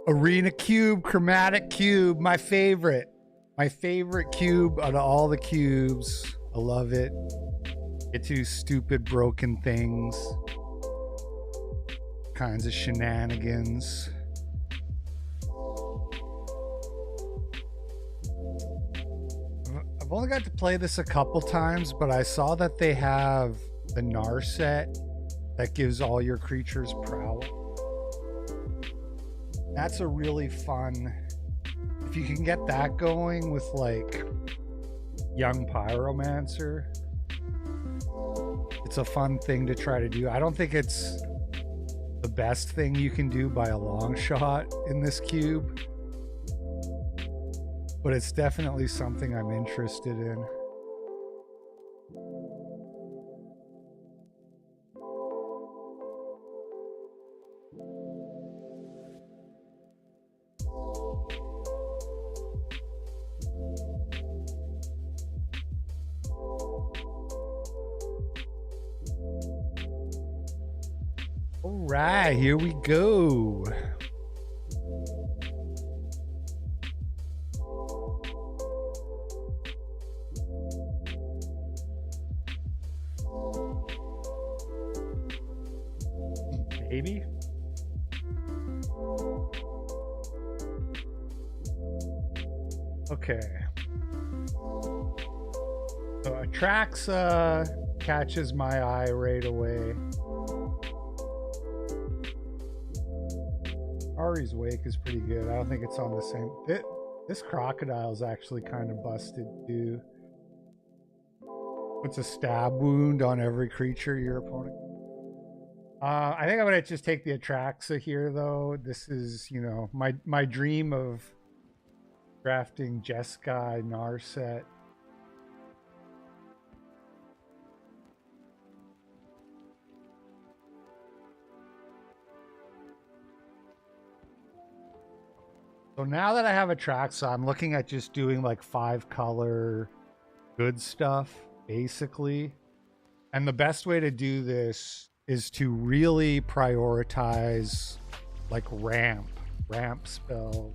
Arena cube, chromatic cube, my favorite. My favorite cube out of all the cubes. I love it. Get to stupid broken things. Kinds of shenanigans. I've only got to play this a couple times, but I saw that they have the Gnar set that gives all your creatures prowess. That's a really fun, if you can get that going with like young pyromancer, it's a fun thing to try to do. I don't think it's the best thing you can do by a long shot in this cube, but it's definitely something I'm interested in. All right, here we go. Maybe. Okay. So Atraxa catches my eye right away. Ari's Wake is pretty good. I don't think it's on the same. This crocodile is actually kind of busted too. Puts a stab wound on every creature your opponent. I think I'm gonna just take the Atraxa here, though. This is, you know, my dream of drafting Jeskai Gnar set. So now that I have Atraxa, I'm looking at just doing like 5-color good stuff, basically. And the best way to do this is to really prioritize like ramp spell.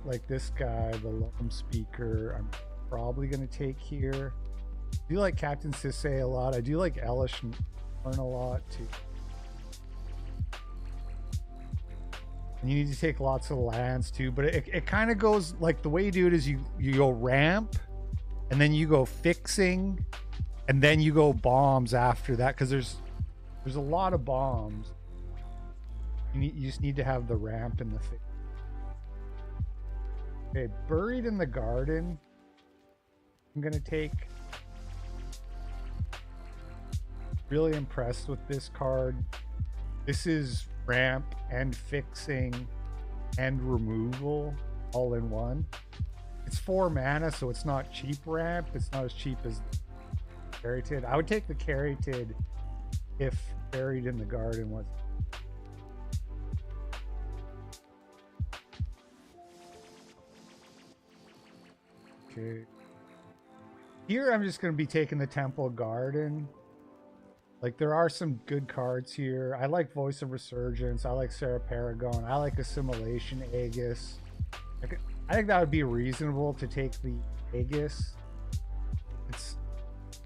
Like this guy, the Lum Speaker, I'm probably going to take here. I do like Captain Sisay a lot. I do like Elish Norn a lot too. And you need to take lots of lands too, but it kind of goes like, the way you do it is you go ramp, and then you go fixing, and then you go bombs after that, because there's a lot of bombs. You just need to have the ramp and the fix. Okay, Buried in the Garden. I'm gonna take. Really impressed with this card. This is ramp and fixing and removal all in one. It's 4 mana, so it's not cheap ramp. It's not as cheap as Caryatid. I would take the Caryatid if Buried in the Garden was. Okay. Here I'm just going to be taking the Temple Garden. Like, there are some good cards here. I like Voice of Resurgence. I like Sarah Paragon. I like Assimilation Aegis. I think that would be reasonable to take the Aegis. There's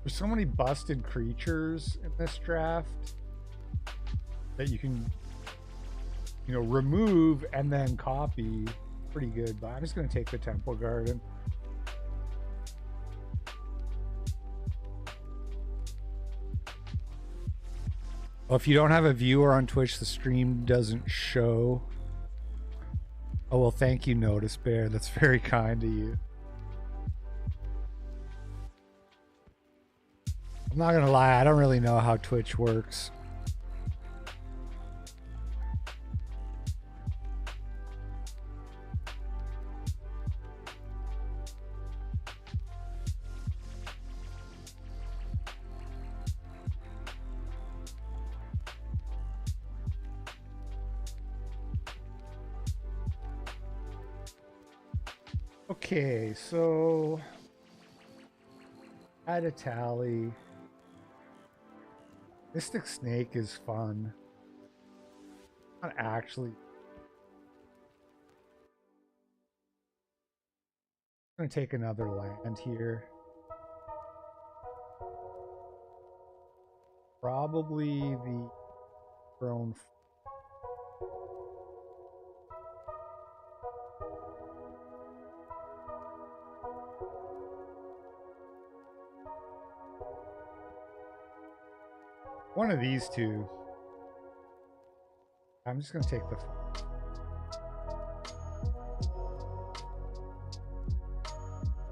so many busted creatures in this draft that you can, you know, remove and then copy. Pretty good, but I'm just going to take the Temple Garden. Well, if you don't have a viewer on Twitch, the stream doesn't show. Oh, well, thank you, Notice Bear. That's very kind of you. I'm not going to lie. I don't really know how Twitch works. Okay, so add a tally. Mystic Snake is fun. Not actually. I'm gonna take another land here. Probably the throne. One of these two. I'm just gonna take the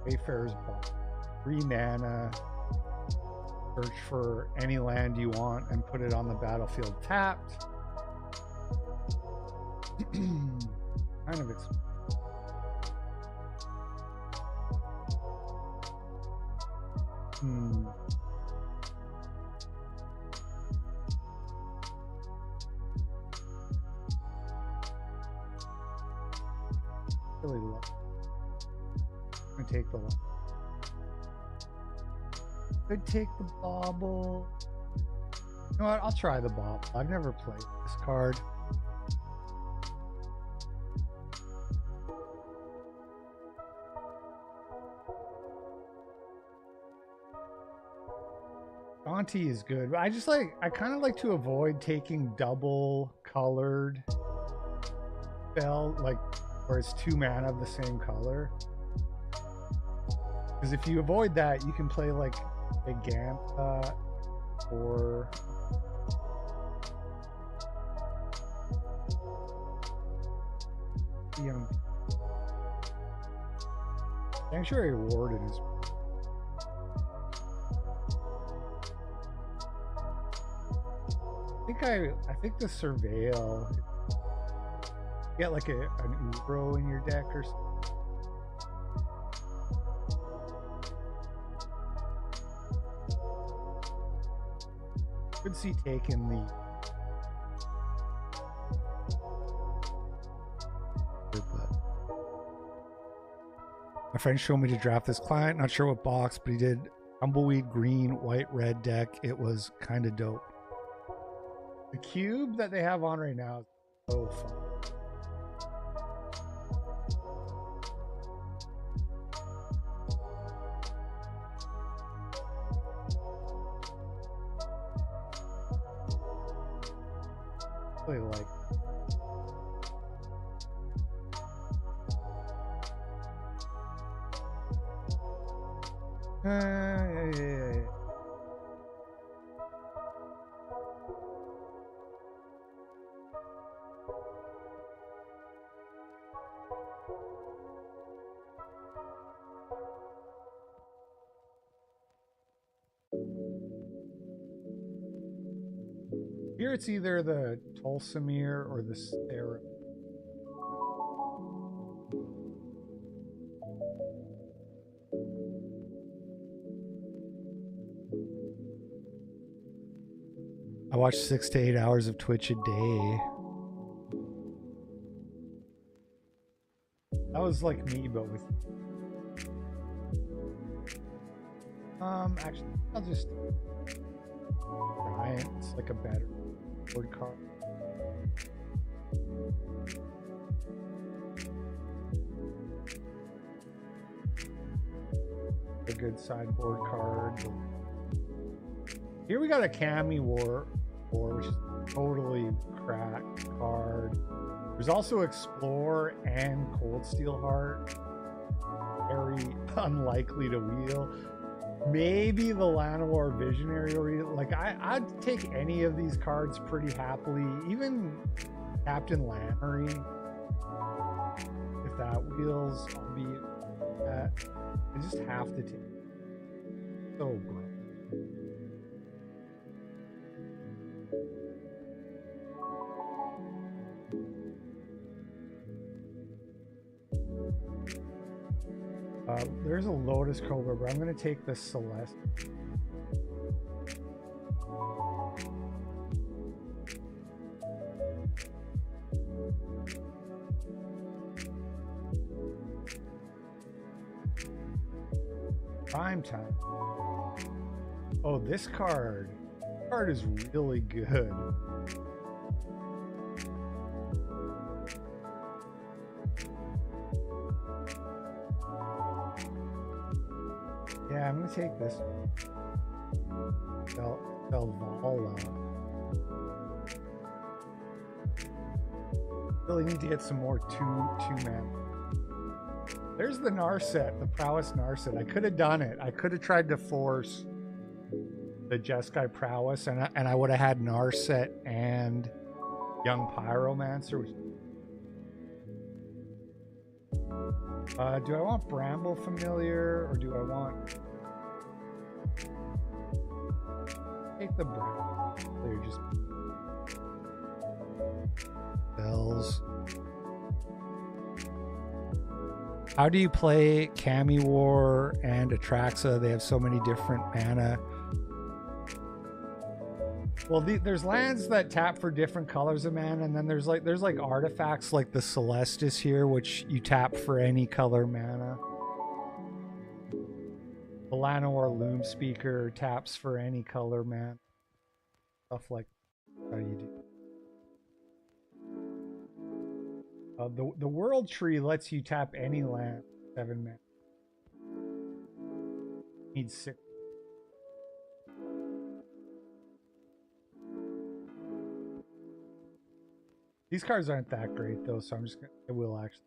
Wayfarer's Ball. 3 mana. Search for any land you want and put it on the battlefield tapped. Kind of expensive. Really low. I'm gonna take the one. Could take the bauble. You know what? I'll try the bauble. I've never played this card. Auntie is good, but I kind of like to avoid taking double colored spell, like where it's 2 mana of the same color. Because if you avoid that, you can play like a Gantha or Sanctuary Warden is. I think the Surveil. Get like an Uro in your deck or something. Could see taking the my friend showed me to draft this client, not sure what box, but he did tumbleweed green, white, red deck. It was kind of dope. The cube that they have on right now is so fun. Really like yeah. Here it's either the Tulsamir or the Stera. I watch 6 to 8 hours of Twitch a day. That was like me, but with actually I'll just Giant. It's like a better board card. A good sideboard card. Here we got a Cami War, which is totally cracked card. There's also Explore and Cold Steel Heart. Very unlikely to wheel. Maybe the Llanowar Visionary, or like I'd take any of these cards pretty happily. Even Captain Lannery, if that wheels, I'll be at. I just have to take it. So good. There's a Lotus Cobra, but I'm going to take the Celeste. Prime time. Oh, this card. This card is really good. take this. Velvala. Really need to get some more two-man. There's the Narset, the Prowess Narset. I could have done it. I could have tried to force the Jeskai Prowess, and I would have had Narset and Young Pyromancer. Do I want Bramble Familiar, or do I want... Take the Bramble Familiar, just... Bells. How do you play Kamewar and Atraxa? They have so many different mana. Well, there's lands that tap for different colors of mana, and then there's like artifacts like the Celestis here, which you tap for any color mana. The Llanowar Loom Speaker taps for any color mana. Stuff like how you do. The World Tree lets you tap any land, 7 mana. Needs 6. These cards aren't that great though, so I'm just gonna, I will actually.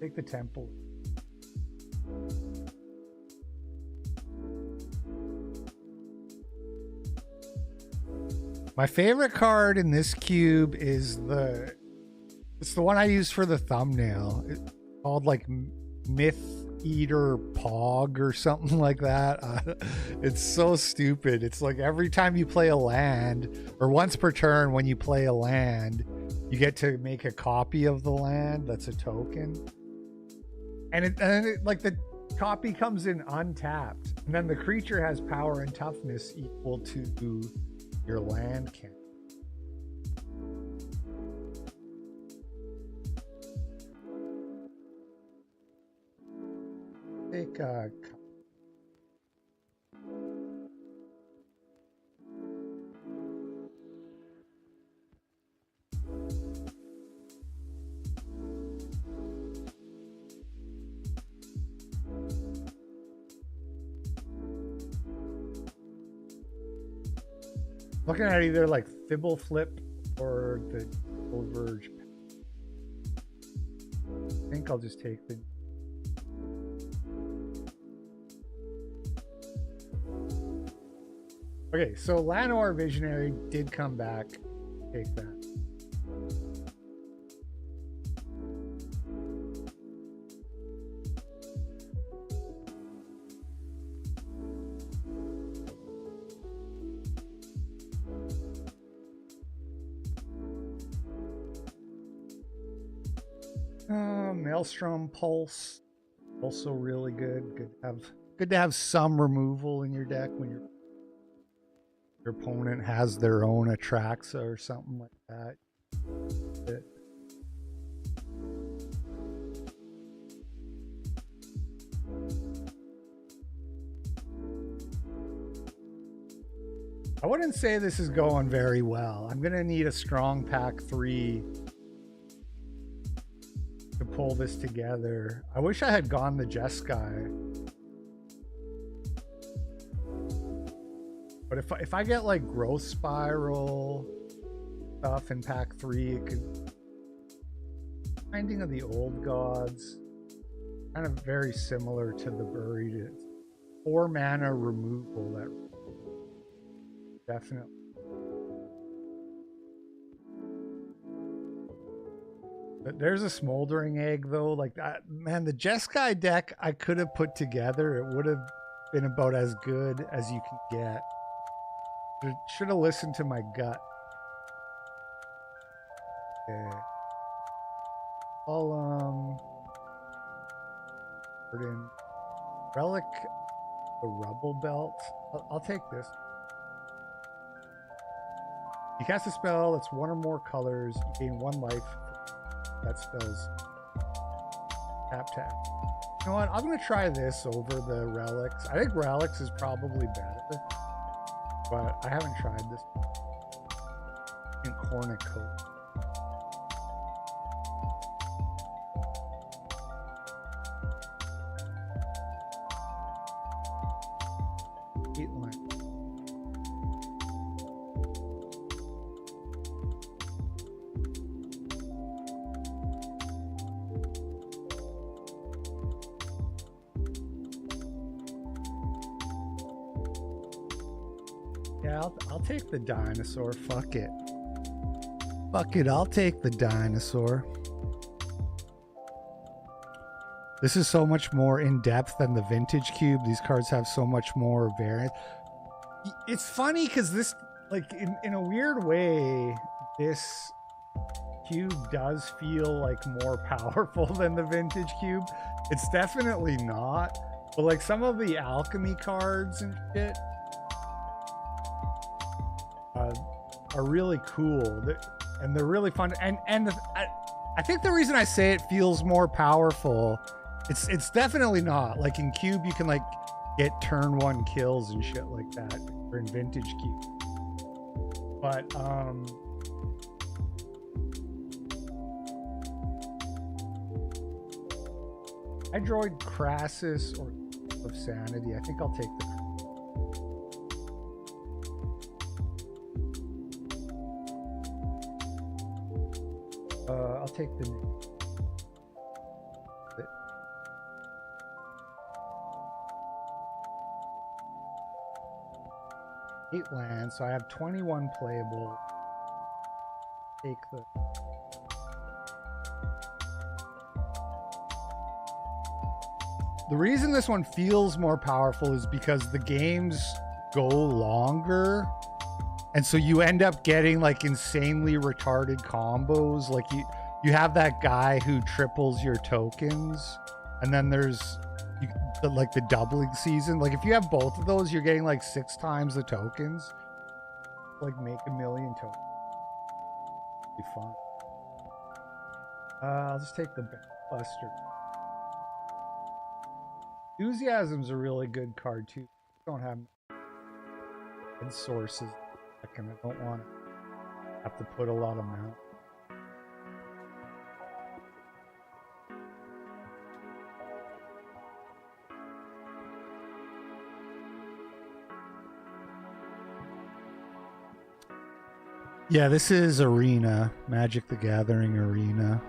Take the Temple. My favorite card in this cube is it's the one I use for the thumbnail. It's called like Myth Eater Pog or something like that. It's so stupid. It's like every time you play a land, or once per turn when you play a land, you get to make a copy of the land that's a token. And it like the copy comes in untapped. And then the creature has power and toughness equal to your land count. Take a looking at either like Fibble Flip or the Verge. I think I'll just take the... Okay, so Llanowar Visionary did come back. Take that. Maelstrom Pulse, also really good. Good to have some removal in your deck when your opponent has their own Atraxa or something like that. I wouldn't say this is going very well. I'm gonna need a strong pack 3 to pull this together. I wish I had gone the Jeskai. But if I get like Growth Spiral stuff in pack 3, it could... Binding of the Old Gods, kind of very similar to the Buried. It's 4 mana removal, that definitely. But there's a Smoldering Egg though, like that. Man, the Jeskai deck I could have put together, it would have been about as good as you can get. Should have listened to my gut. Okay. I'll put in Relic, the Rubble Belt. I'll take this. You cast a spell that's 1 or more colors, you gain 1 life. That spells tap. You know what? I'm gonna try this over the Relics. I think Relics is probably better, but I haven't tried this in Cornucopia. 8 line. Yeah, I'll take the dinosaur. Fuck it. Fuck it, I'll take the dinosaur. This is so much more in-depth than the vintage cube. These cards have so much more variance. It's funny because this, like, in a weird way, this cube does feel like more powerful than the vintage cube. It's definitely not. But like some of the alchemy cards and shit are really cool. And they're really fun. And I think the reason I say it feels more powerful, it's definitely not. Like in Cube, you can like get turn 1 kills and shit like that, or in Vintage Cube. But Hydroid Crassus or of Sanity. I think I'll take the. I'll take the. 8 lands, so I have 21 playable. Take the. The reason this one feels more powerful is because the games go longer, and so you end up getting like insanely retarded combos. Like you have that guy who triples your tokens, and then there's like the doubling season. Like if you have both of those, you're getting like 6 times the tokens. Like make 1 million tokens. Be fun. I'll just take the Buster. Enthusiasm's a really good card too. Don't have sources, and I don't want to have to put a lot of mount. Yeah, this is Arena, Magic the Gathering Arena.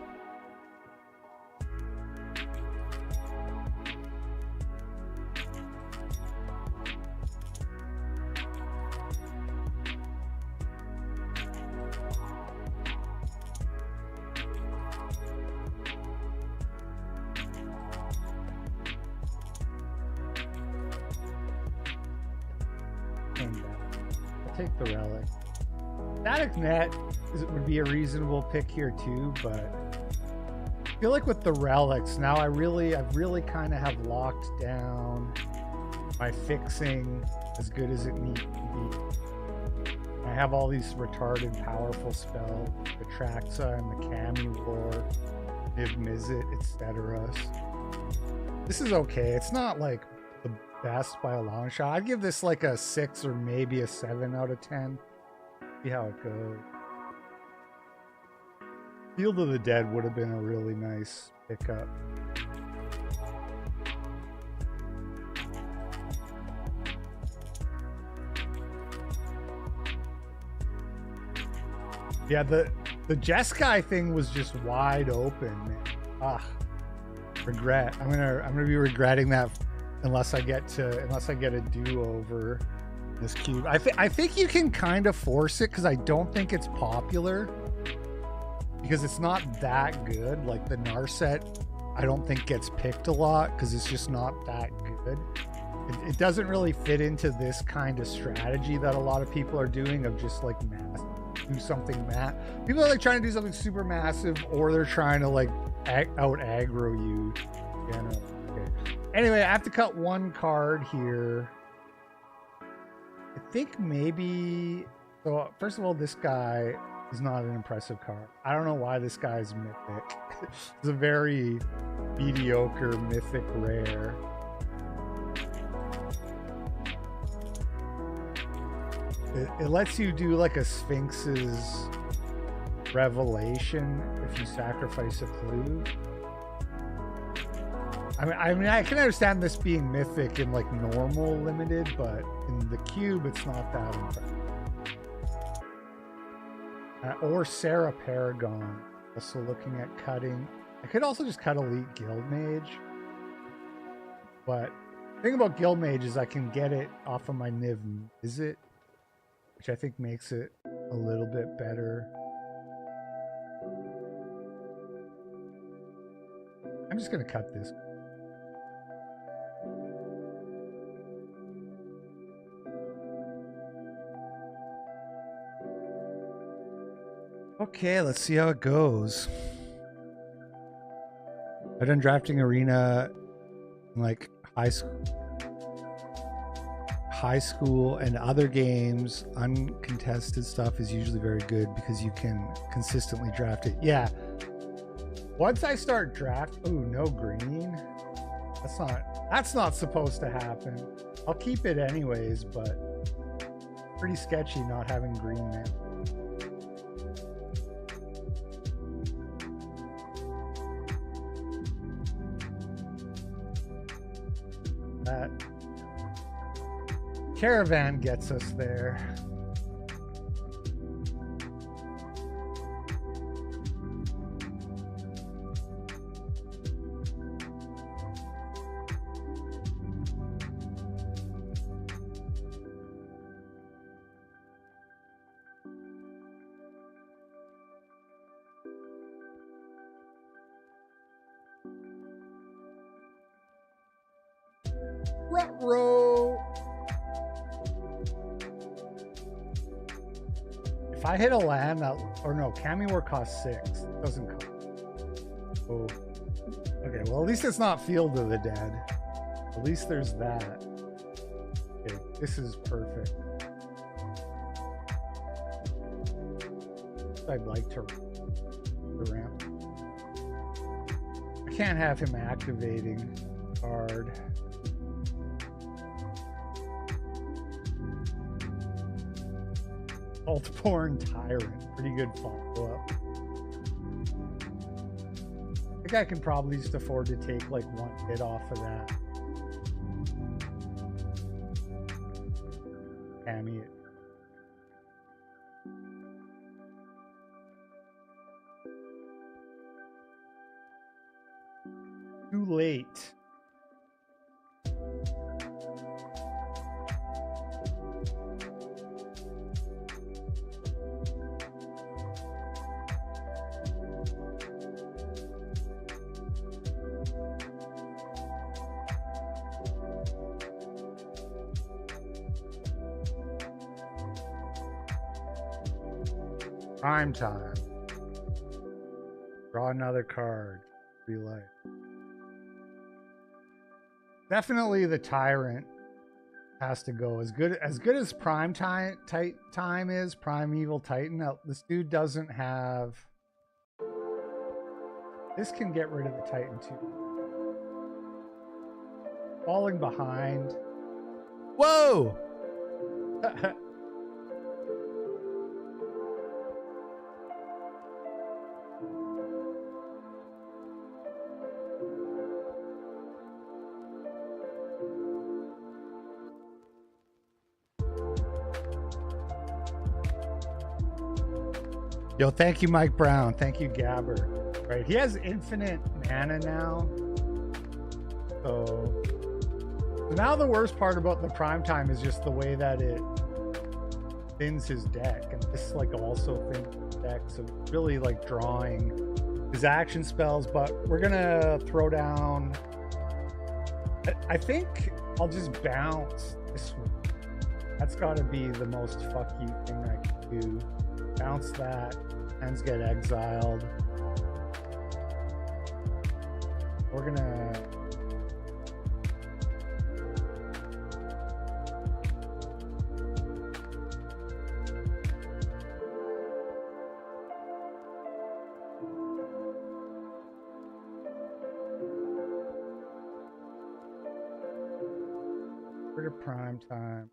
I'll take the Relic. Static Net would be a reasonable pick here too, but I feel like with the relics now, I've really kind of have locked down my fixing as good as it needs to be. I have all these retarded powerful spells, the Traxa and the Kami War, Niv Mizzet, etc. This is okay. It's not like the best by a long shot. I'd give this like a 6 or maybe a 7 out of 10. See how it goes. Field of the Dead would have been a really nice pickup. Yeah, the Jeskai thing was just wide open, man. Ah, regret. I'm gonna be regretting that unless I get a do-over. This cube. I think you can kind of force it because I don't think it's popular. Because it's not that good. Like the Narset, I don't think gets picked a lot because it's just not that good. It doesn't really fit into this kind of strategy that a lot of people are doing of just like do something people are like trying to do something super massive, or they're trying to like out aggro you. You know? Okay. Anyway, I have to cut one card here. I think maybe, so first of all, this guy is not an impressive card. I don't know why this guy's mythic. It's a very mediocre mythic rare. It lets you do like a Sphinx's Revelation if you sacrifice a clue. I mean, I can understand this being mythic in like normal limited, but in the cube, it's not that impressive. Or Sarah Paragon. Also looking at cutting. I could also just cut Elite Guild Mage. But the thing about Guild Mage is I can get it off of my Niv Mizzet, which I think makes it a little bit better. I'm just going to cut this. Okay, let's see how it goes. I've done drafting arena in like high school and other games. Uncontested stuff is usually very good because you can consistently draft it. Yeah. Once I start draft, ooh, no green. That's not supposed to happen. I'll keep it anyways, but pretty sketchy not having green now. That caravan gets us there. Ruh-roh. If I hit a land that, or no, Cammy War costs 6. It doesn't cost. Oh. Okay, well at least it's not Field of the Dead. At least there's that. Okay, this is perfect. I'd like to ramp. I can't have him activating card. Altborn Tyrant, pretty good follow-up. I think I can probably just afford to take like one hit off of that. Cammy it. Too late. Prime time. Draw another card. Relight. Definitely the Tyrant has to go. As good as Prime time is, Primeval Titan. Now, this dude doesn't have. This can get rid of the Titan too. Falling behind. Whoa! Yo, thank you, Mike Brown. Thank you, Gabber. Right, he has infinite mana now. So now the worst part about the prime time is just the way that it thins his deck, and this like also thins his deck. So really like drawing his action spells. But we're gonna throw down. I think I'll just bounce this one. That's got to be the most fuck you thing I can do. Bounce that. Hands get exiled. We're gonna. We're to prime time.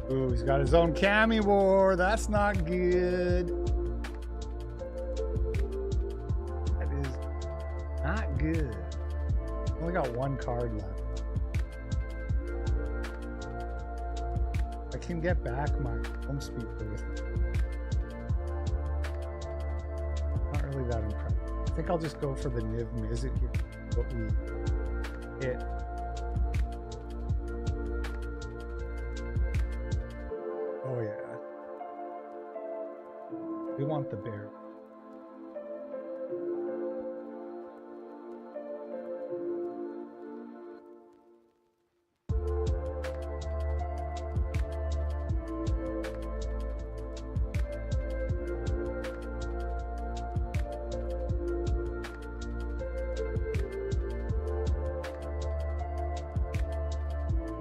Ooh, he's got his own cami war. That's not good. That is not good. Only got one card left. I can get back my home speaker with me. Not really that impressed. I think I'll just go for the Niv Mizzet here. What we hit. Oh yeah. We want the bear.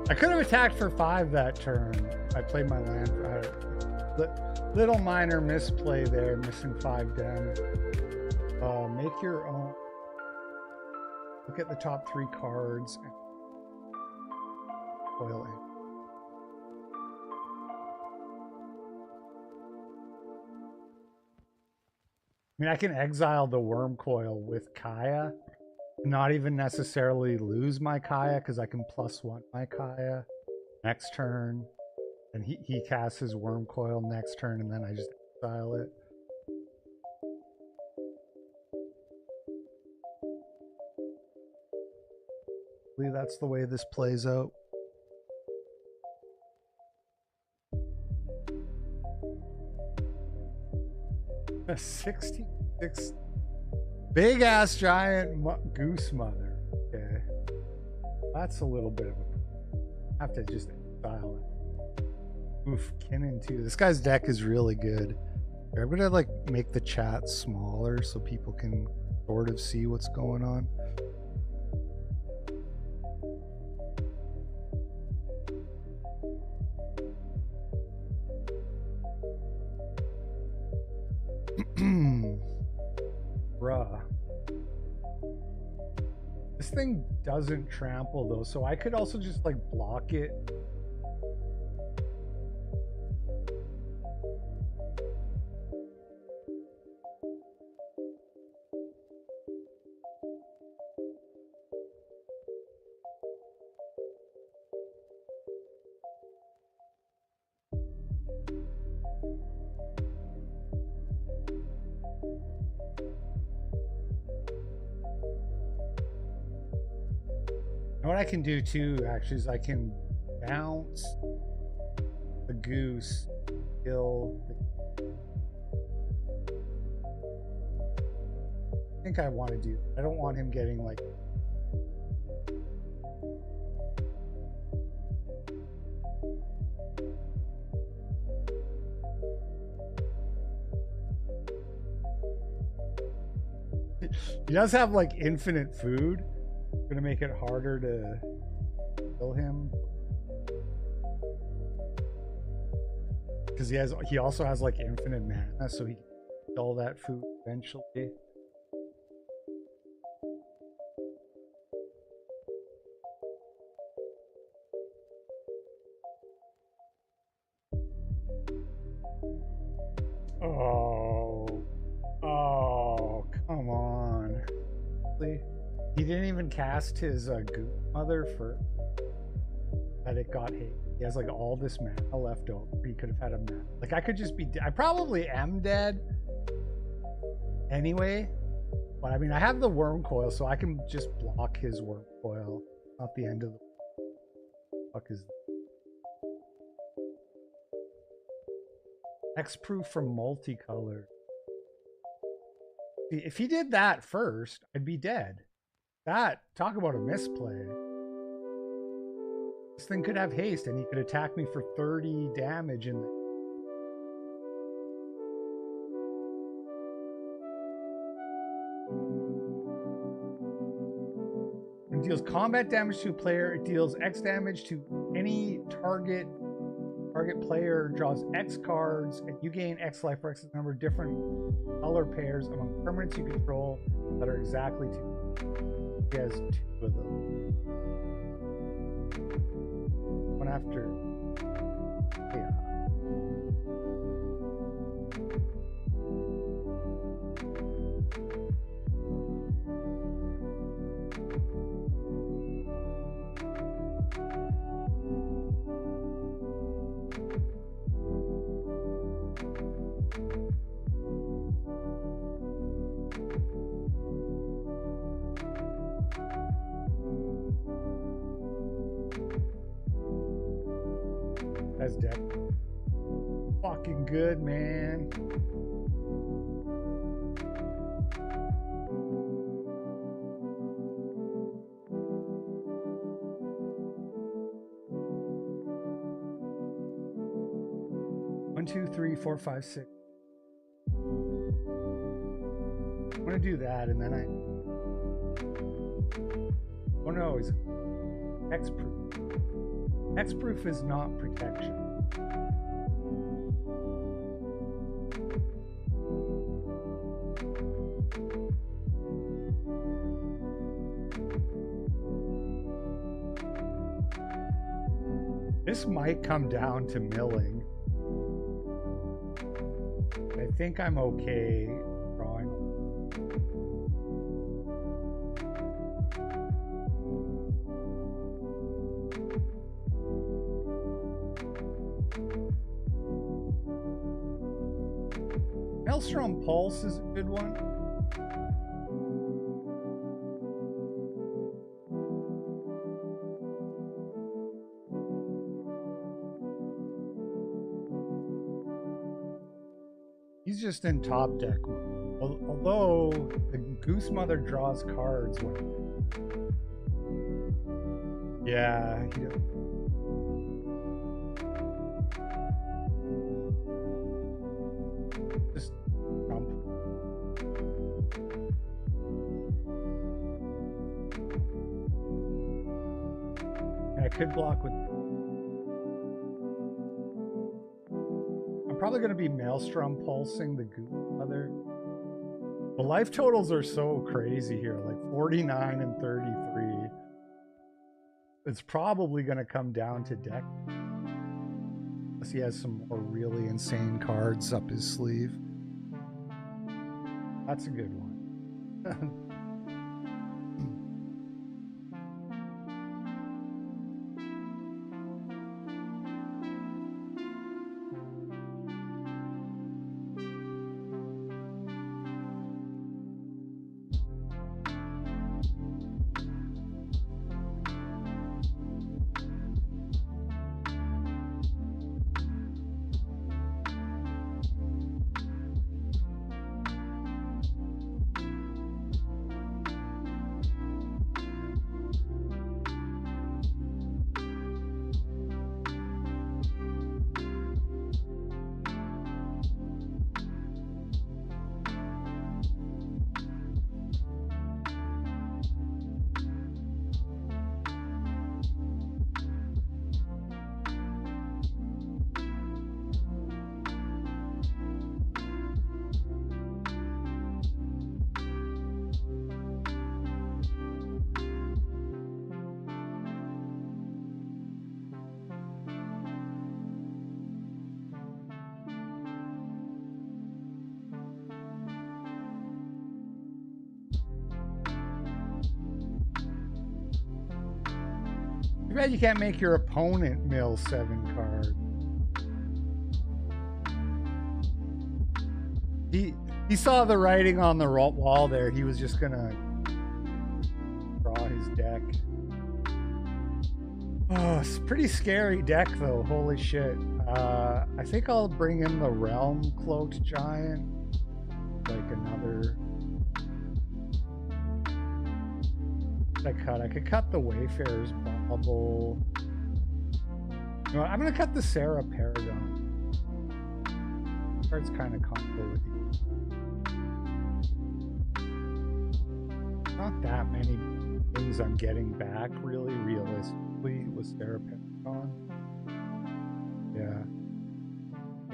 I could have attacked for 5 that turn. I played my land. Little minor misplay there, missing 5 damage. Make your own. Look at the top 3 cards and coil in. I mean, I can exile the Worm Coil with Kaya. Not even necessarily lose my Kaya because I can +1 my Kaya next turn, and he casts his Worm Coil next turn, and then I just exile it. I believe that's the way this plays out. A 66. Big ass giant goose mother. Okay. That's a little bit of a. I have to just exile it. Oof, Kinnan too. This guy's deck is really good. I'm gonna like make the chat smaller so people can sort of see what's going on. Bruh. This thing doesn't trample though, so I could also just like block it. And what I can do too, actually, is I can bounce the goose, kill the... I think I want to do... I don't want him getting like... He does have like infinite food. It's gonna make it harder to kill him because he also has like infinite mana, so he can eat all that food eventually. Oh, come on. He didn't even cast his goop mother for that it got hit. He has like all this mana left over. He could have had a mana. Like I could just be I probably am dead anyway. But I mean I have the Worm Coil, so I can just block his Worm Coil. Not the end of the fuck is X-proof from multicolor. See, if he did that first, I'd be dead. That, talk about a misplay. This thing could have haste and he could attack me for 30 damage in the... It deals combat damage to a player. It deals X damage to any target player, draws X cards, and you gain X life for X number of different color pairs among permanents you control that are exactly 2. He has 2 of them. One after. Yeah. That's deck. Fucking good, man. One, two, three, four, five, six. I'm gonna do that, and then oh no, it's X-proof. X-proof is not protection. This might come down to milling. I think I'm okay drawing. Maelstrom Pulse is a good one. He's just in top deck. Although the Goose Mother draws cards when... Yeah, he does. Just jump. And I could block with... I'm probably going to be Maelstrom pulsing the Goose Mother. The life totals are so crazy here, like 49 and 33. It's probably going to come down to deck. Unless he has some more really insane cards up his sleeve. That's a good one. Too bad you can't make your opponent mill 7 cards. He saw the writing on the wall there. He was just gonna draw his deck. Oh, it's a pretty scary deck though. Holy shit. I think I'll bring in the Realm Cloaked Giant. Like another... I could cut the Wayfarer's Bauble. You know what? I'm gonna cut the Sarah Paragon. Card's kind of combo with you. Not that many things I'm getting back really realistically with Sarah Paragon. Yeah.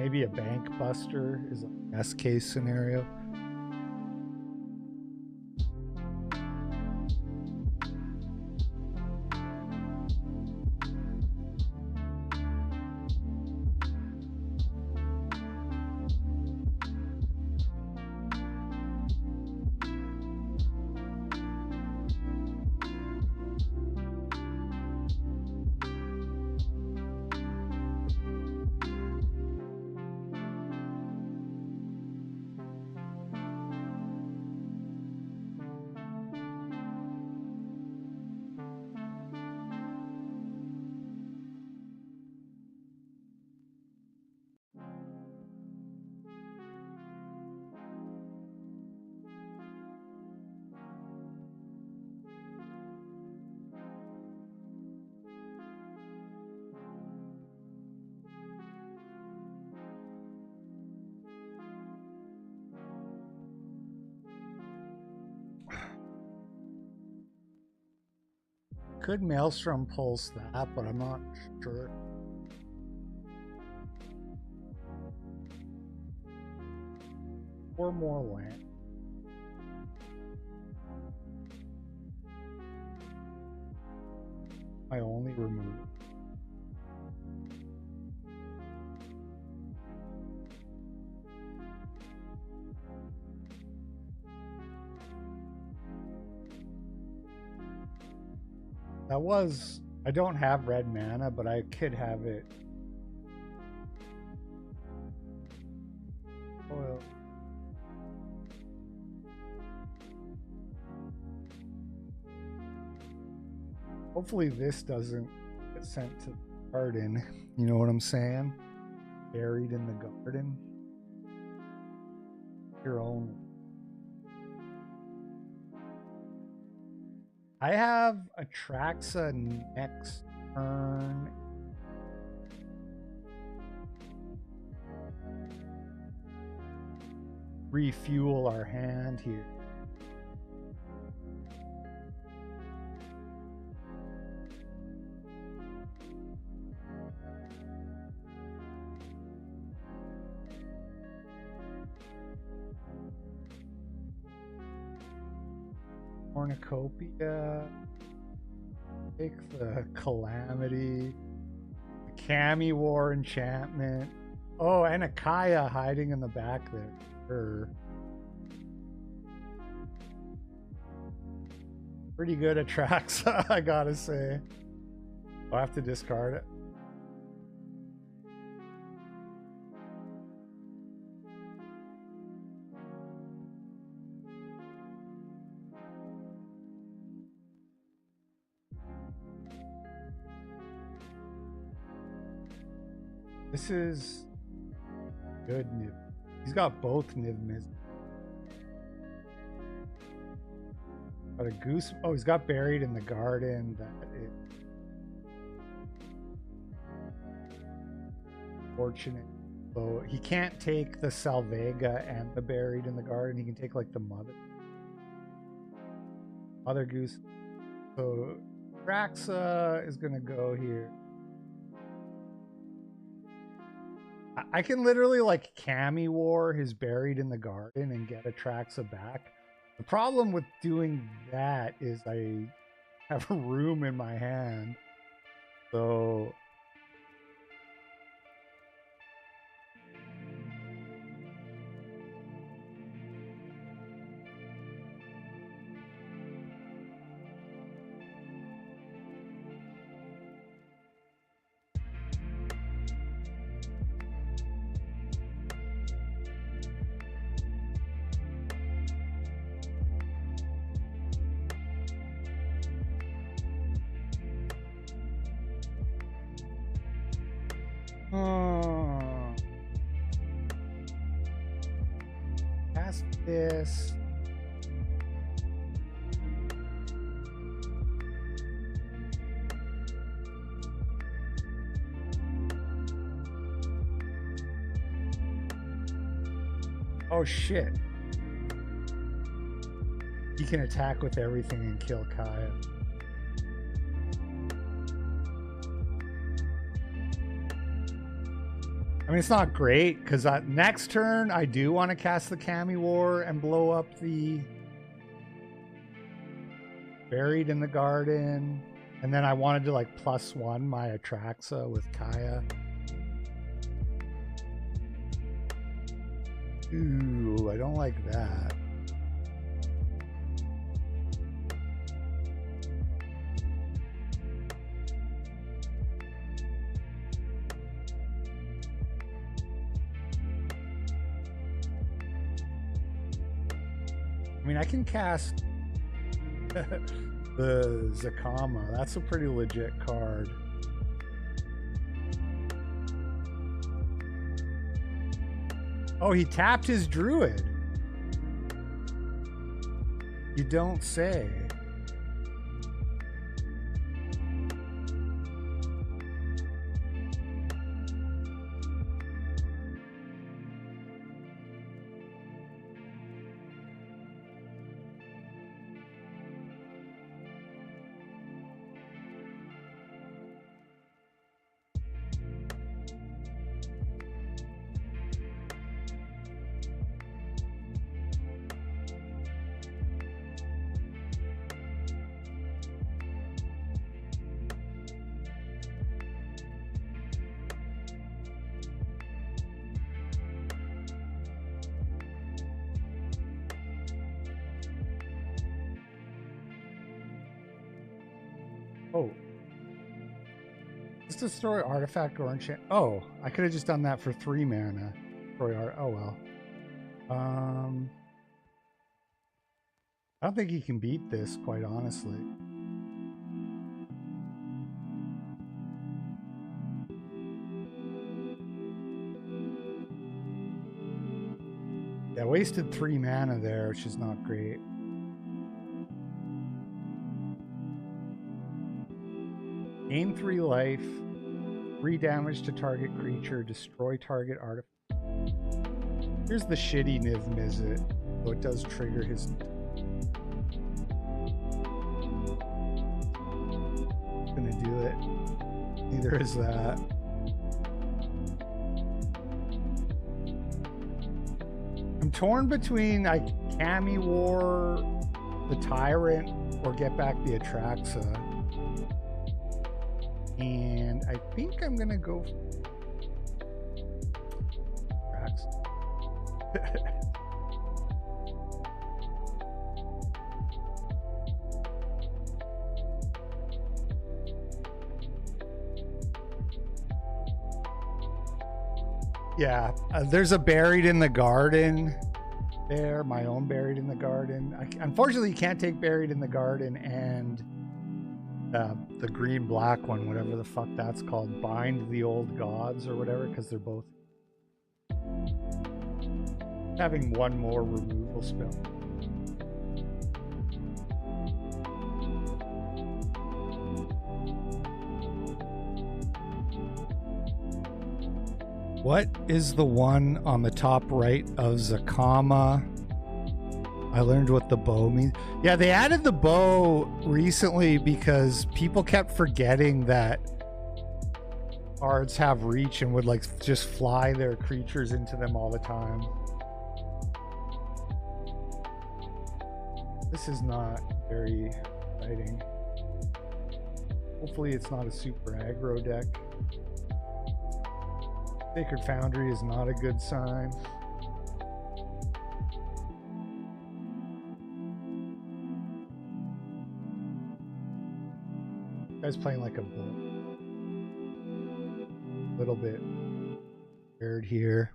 Maybe a Bank Buster is a best case scenario. Could Maelstrom pulse that, but I'm not sure. Four more land. I only remove. That was, I don't have red mana, but I could have it. Oil. Hopefully this doesn't get sent to the garden. You know what I'm saying? Buried in the garden. Your own. I have Atraxa next turn. Refuel our hand here. Cornucopia. Take the Calamity. The Kami War enchantment. Oh, and a Kaya hiding in the back there. Sure. Pretty good Atraxa, I gotta say. I'll have to discard it. This is good Niv. He's got both Niv Miz. Got a goose. Oh, he's got buried in the garden. That is fortunate. So he can't take the Salvega and the buried in the garden. He can take like the mother goose. So Traxa is gonna go here. I can literally like Kami War his buried in the garden and get Atraxa back. The problem with doing that is I have a room in my hand. So cast this. Oh shit. He can attack with everything and kill Kaya. I mean, it's not great because next turn I do want to cast the Kami War and blow up the buried in the garden, and then I wanted to like +1 my Atraxa with Kaya. Ooh, I don't like that. I mean, I can cast the Zakama. That's a pretty legit card. Oh, he tapped his Druid. You don't say. Oh. Just destroy artifact or enchant. Oh, I could have just done that for 3 mana. Destroy art. Oh well. I don't think he can beat this, quite honestly. Yeah, wasted 3 mana there, which is not great. Gain 3 life, 3 damage to target creature, destroy target artifact. Here's the shitty Niv Mizzet, so it does trigger his. Gonna do it. Neither is that. I'm torn between I Kami War the Tyrant or get back the Atraxa. And I think I'm gonna go Atraxa. Yeah, there's a Buried in the Garden there, my own Buried in the Garden. Unfortunately, you can't take Buried in the Garden and the green-black one, whatever the fuck that's called, Bind the Old Gods or whatever, because they're both having one more removal spell. What is the one on the top right of Zakama? I learned what the bow means. Yeah, they added the bow recently because people kept forgetting that cards have reach and would like just fly their creatures into them all the time. This is not very exciting. Hopefully it's not a super aggro deck. Sacred Foundry is not a good sign. Guy's playing like a bull. A little bit scared here.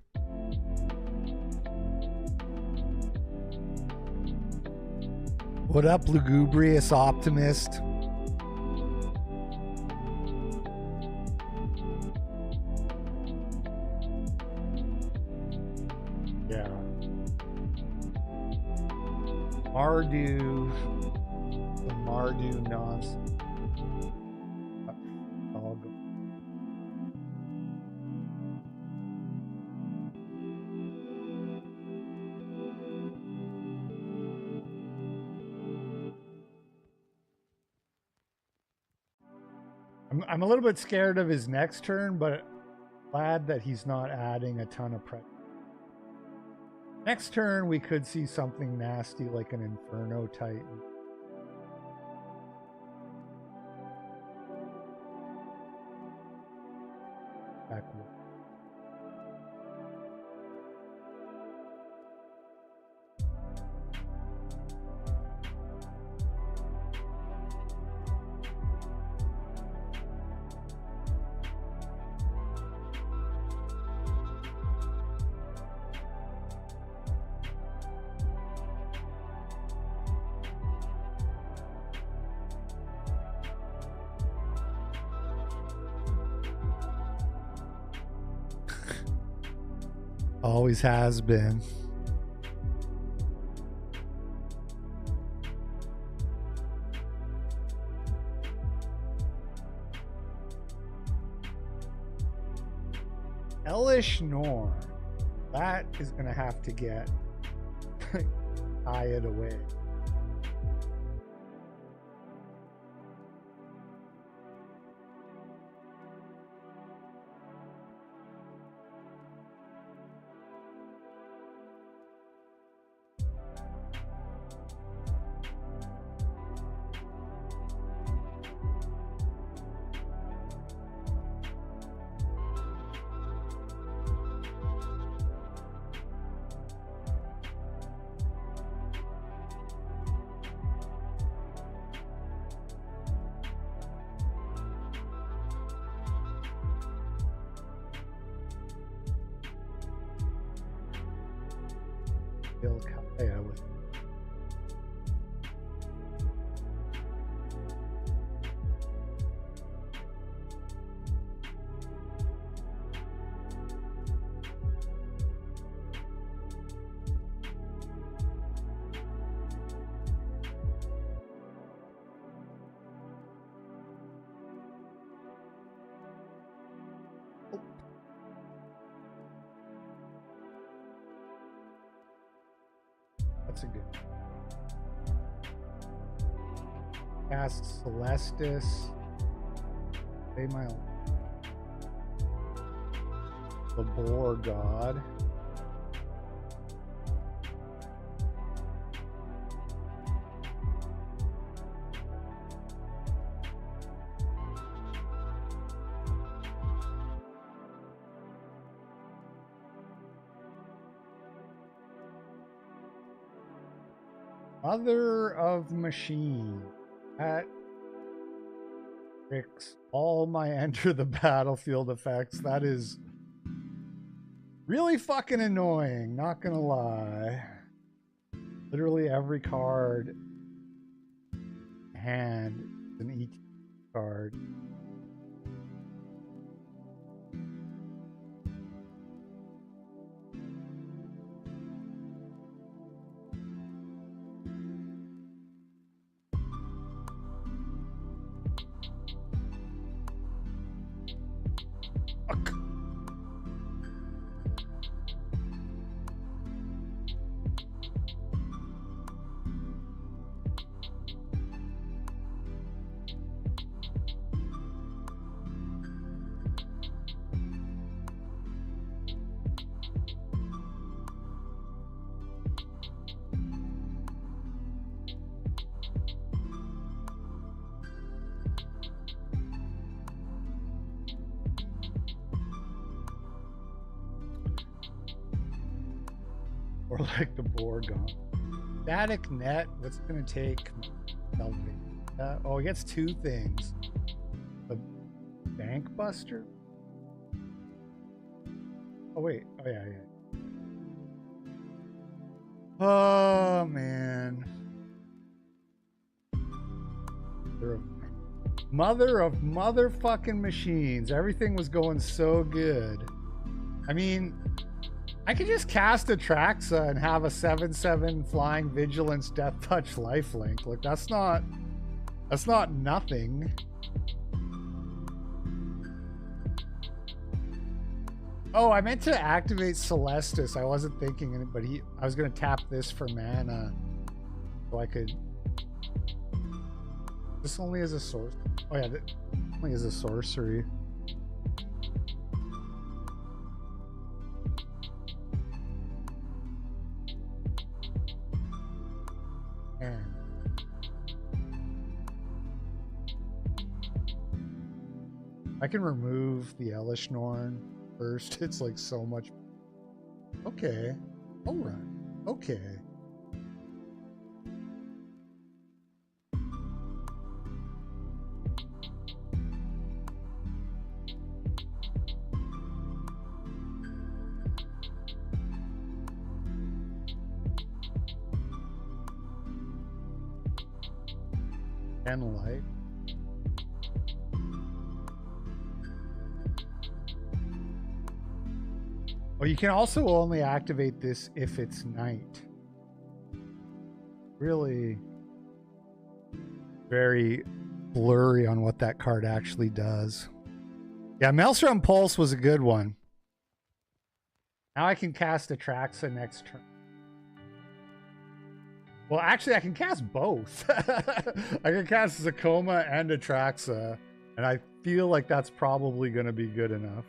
What up, Lugubrious Optimist? Yeah. Mardu. The Mardu nonsense. All go. I'm a little bit scared of his next turn, but glad that he's not adding a ton of pressure. Next turn, we could see something nasty like an Inferno Titan. Backward. Always has been. Hellish Norn. That is going to have to get hired away. kill Kaya with. That's a good cast Celestis. Say my the Boar God. Mother of Machine. That tricks all my enter the battlefield effects. That is really fucking annoying, not gonna lie. Literally every card hand is an EQ card. Or like the Boar God. Static Net, what's gonna take? Oh, he gets two things. The Bank Buster? Oh wait, oh yeah. Oh man. Mother of motherfucking machines. Everything was going so good. I mean, I could just cast Atraxa and have a 7/7 Flying Vigilance Death Touch lifelink. Like that's not nothing. Oh, I meant to activate Celestis. I wasn't thinking it, but I was gonna tap this for mana. So I could. This only is a source. Oh yeah, this only is a sorcery. I can remove the Elishnorn first. It's like so much. Okay. All right. Okay. And light. Well, you can also only activate this if it's night. Really very blurry on what that card actually does. Yeah, Maelstrom Pulse was a good one. Now I can cast Atraxa next turn. Well, actually, I can cast both. I can cast Zakoma and Atraxa, and I feel like that's probably going to be good enough.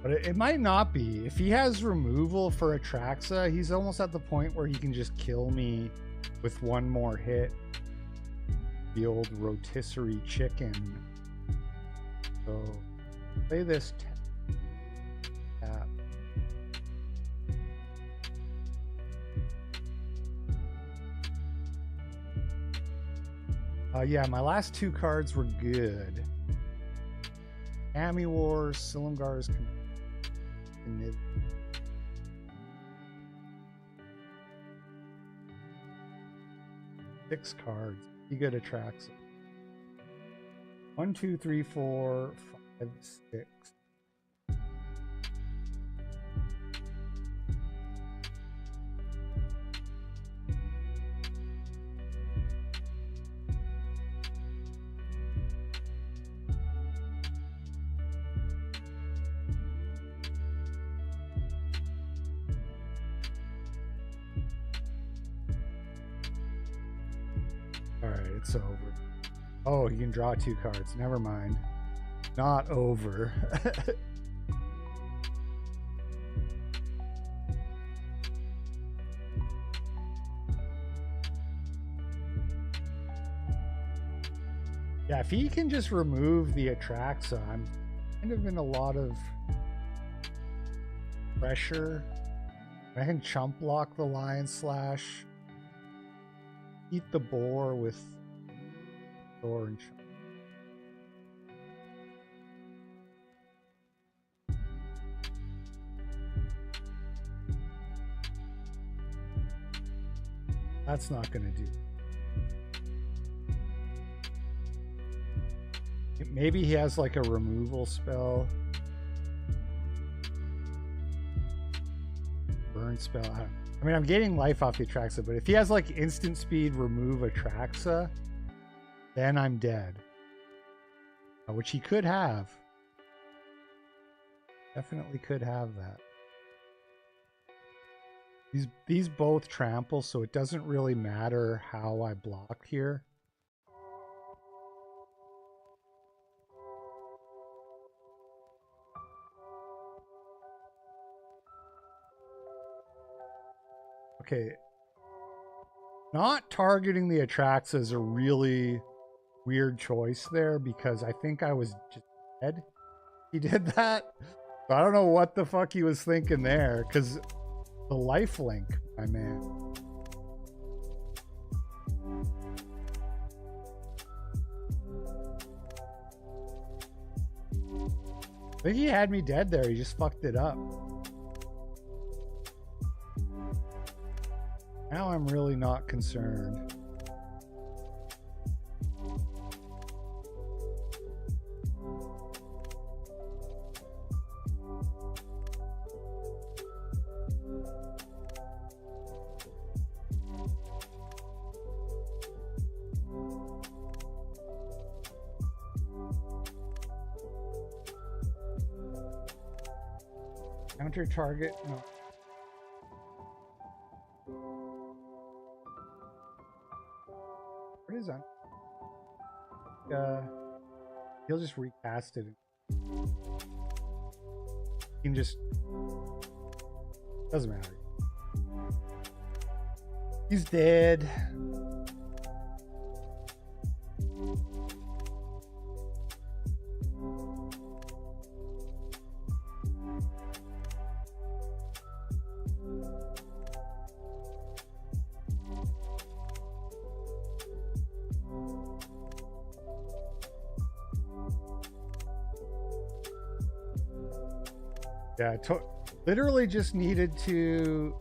But it might not be. If he has removal for Atraxa, he's almost at the point where he can just kill me with one more hit. The old rotisserie chicken. So play this tap. Yeah, my last two cards were good. Ami Wars, Silumgar's 6 cards. You get attracts. 1, 2, 3, 4, 5, 6. Alright, it's over. Oh, you can draw 2 cards. Never mind. Not over. Yeah, if he can just remove the Atraxa, I'm kind of in a lot of pressure. I can chump block the Lion Slash. Eat the boar with orange. That's not going to do. Maybe he has like a removal spell. Burn spell. I mean, I'm gaining life off the Atraxa, but if he has like instant speed remove Atraxa, then I'm dead. Which he could have. Definitely could have that. These both trample, so it doesn't really matter how I block here. Okay. Not targeting the Atraxa is a really weird choice there because I think I was just dead. He did that. So I don't know what the fuck he was thinking there because the lifelink, my man. I think he had me dead there. He just fucked it up. Now I'm really not concerned. Counter target, no. What is that? He'll just recast it. He can just, doesn't matter. He's dead. Yeah, literally just needed to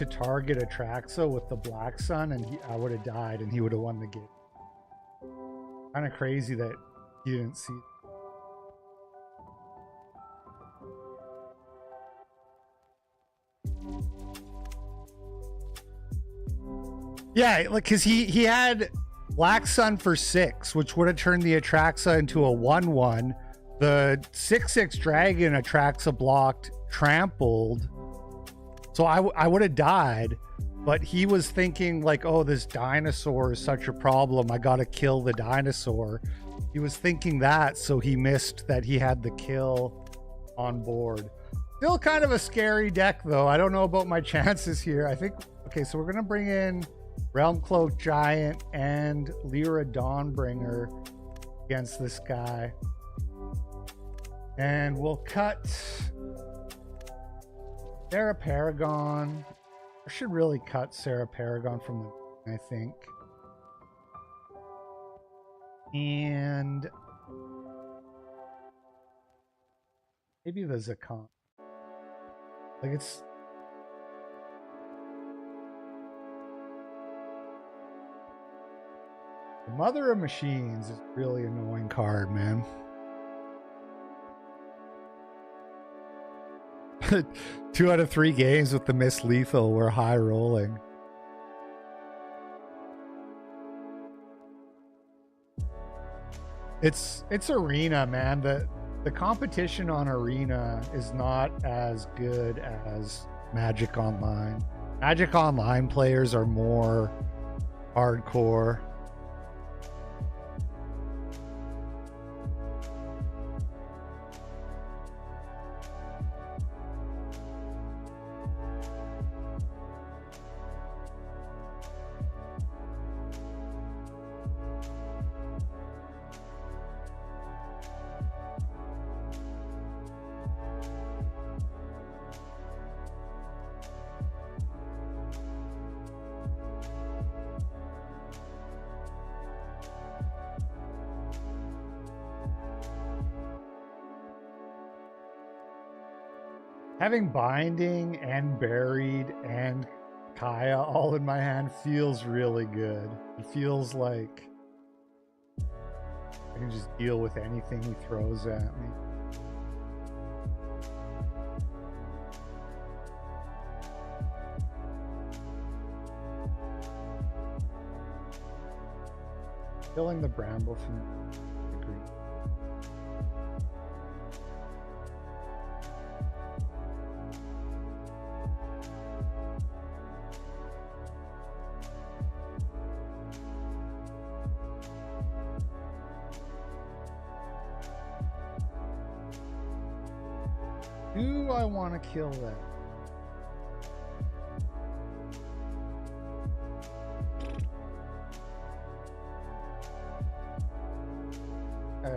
target Atraxa with the Black Sun, and I would have died, and he would have won the game. Kind of crazy that he didn't see. Yeah, like because he had Black Sun for 6, which would have turned the Atraxa into a 1/1. The 6/6 dragon Atraxa blocked, trampled. So I would have died, but he was thinking like, oh, this dinosaur is such a problem. I got to kill the dinosaur. He was thinking that, so he missed that he had the kill on board. Still kind of a scary deck, though. I don't know about my chances here. I think, okay, so we're going to bring in Realm Cloak Giant and Lyra Dawnbringer against this guy. And we'll cut Sarah Paragon. I should really cut Sarah Paragon from the, I think. And maybe the Zakon. Like it's the Mother of Machines is a really annoying card, man. 2 out of 3 games with the Miss Lethal were high rolling. It's Arena, man. The competition on Arena is not as good as Magic Online. Magic Online players are more hardcore. Having Binding and Buried and Kaya all in my hand feels really good. It feels like I can just deal with anything he throws at me. Killing the Bramble from the green. Do I want to kill that? I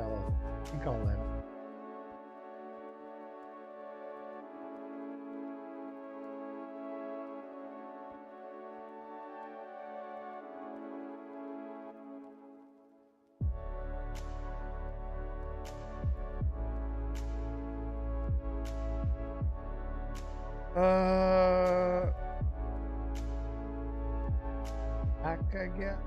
think I'll let him. Back again.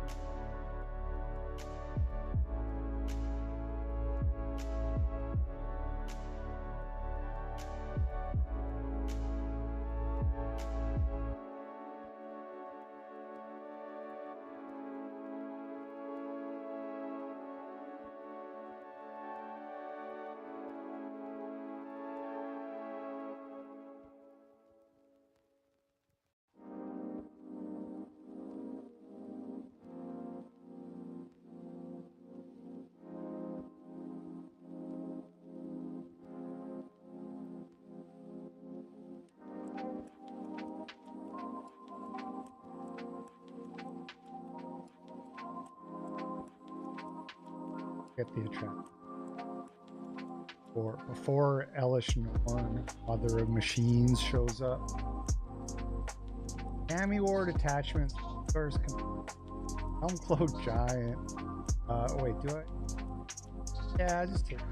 Get the attract. Or before Elish Norn, Mother of Machines shows up. Cammy Ward attachment. First Helm Cloak Giant. Wait, do I? Yeah, I just take it.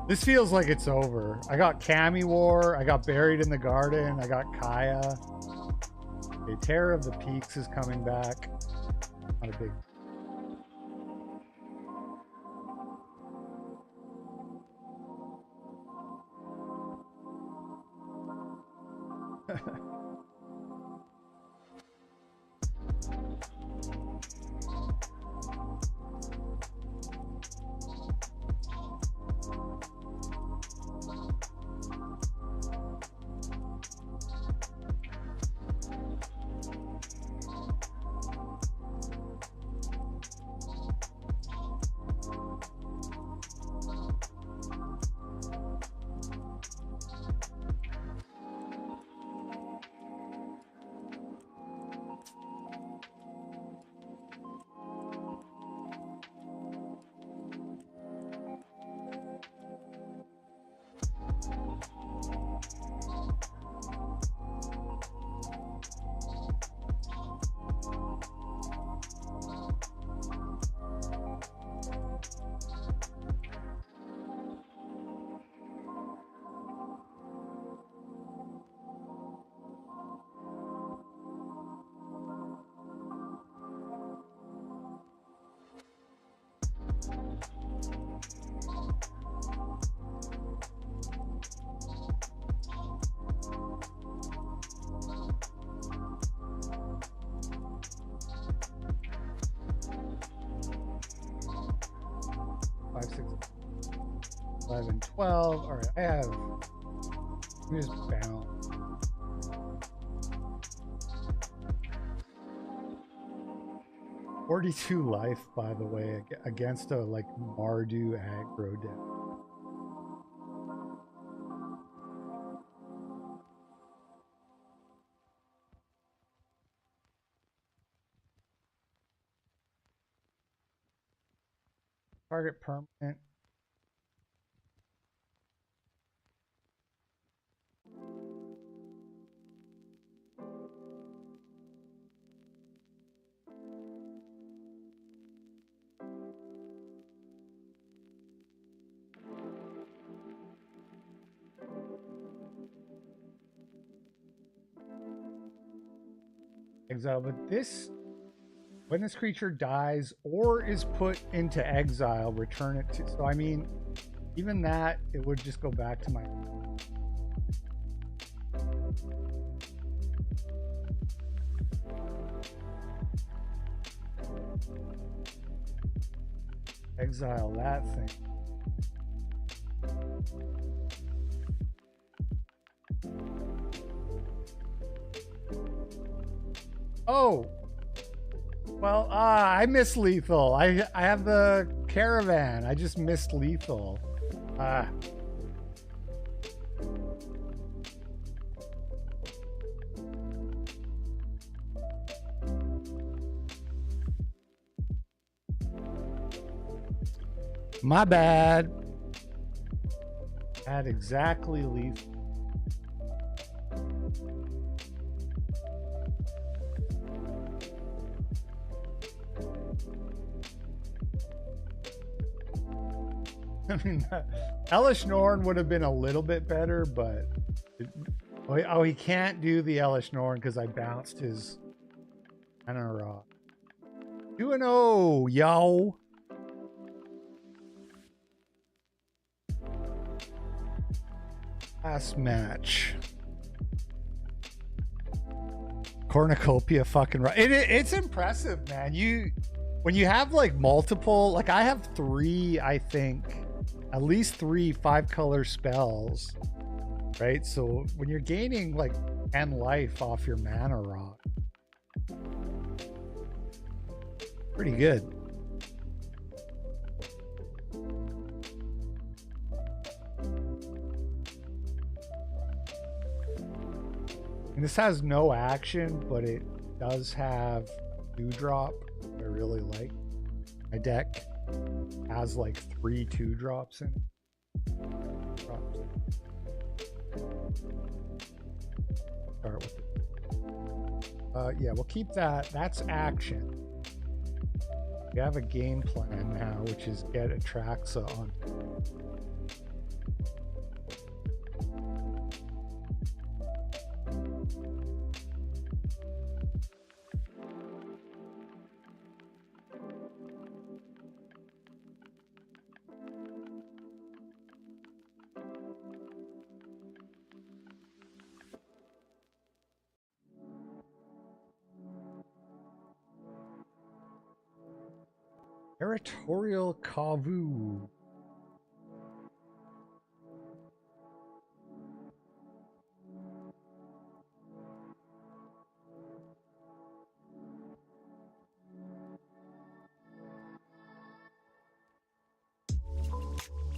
This feels like it's over. I got Cammy War, I got Buried in the Garden, I got Kaya. Okay, Terror of the Peaks is coming back. Not a big... 5, 6, 11, 12. All right, I have. Let me just bounce. "42 life, by the way, against a like Mardu aggro deck. Target permanent. Exile, but this, when this creature dies or is put into exile, return it to. So I mean, even that, it would just go back to my. Exile that thing. Oh, well, I missed lethal. I have the caravan. I just missed lethal. My bad. Had exactly lethal. I mean, Elish Norn would have been a little bit better, but oh, he can't do the Elish Norn because I bounced his Rock. 2-0, yo. Last match. Cornucopia fucking right. It's impressive, man. When you have like multiple, like I have 3, I think, at least 3 5-color spells, right? So when you're gaining like 10 life off your mana rock, pretty good. And this has no action, but it does have 2-drop. I really like. My deck has like 3 2-drops in it. Start with it. Yeah, we'll keep that. That's action. We have a game plan now, which is get Atraxa on. Territorial Kavu.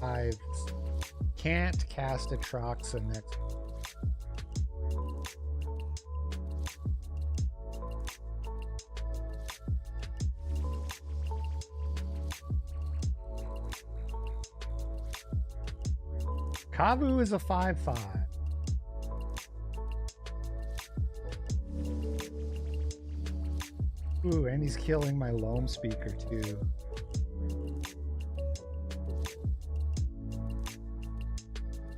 I can't cast a Troxa next. Kavu is a 5/5. Ooh, and he's killing my loam speaker too.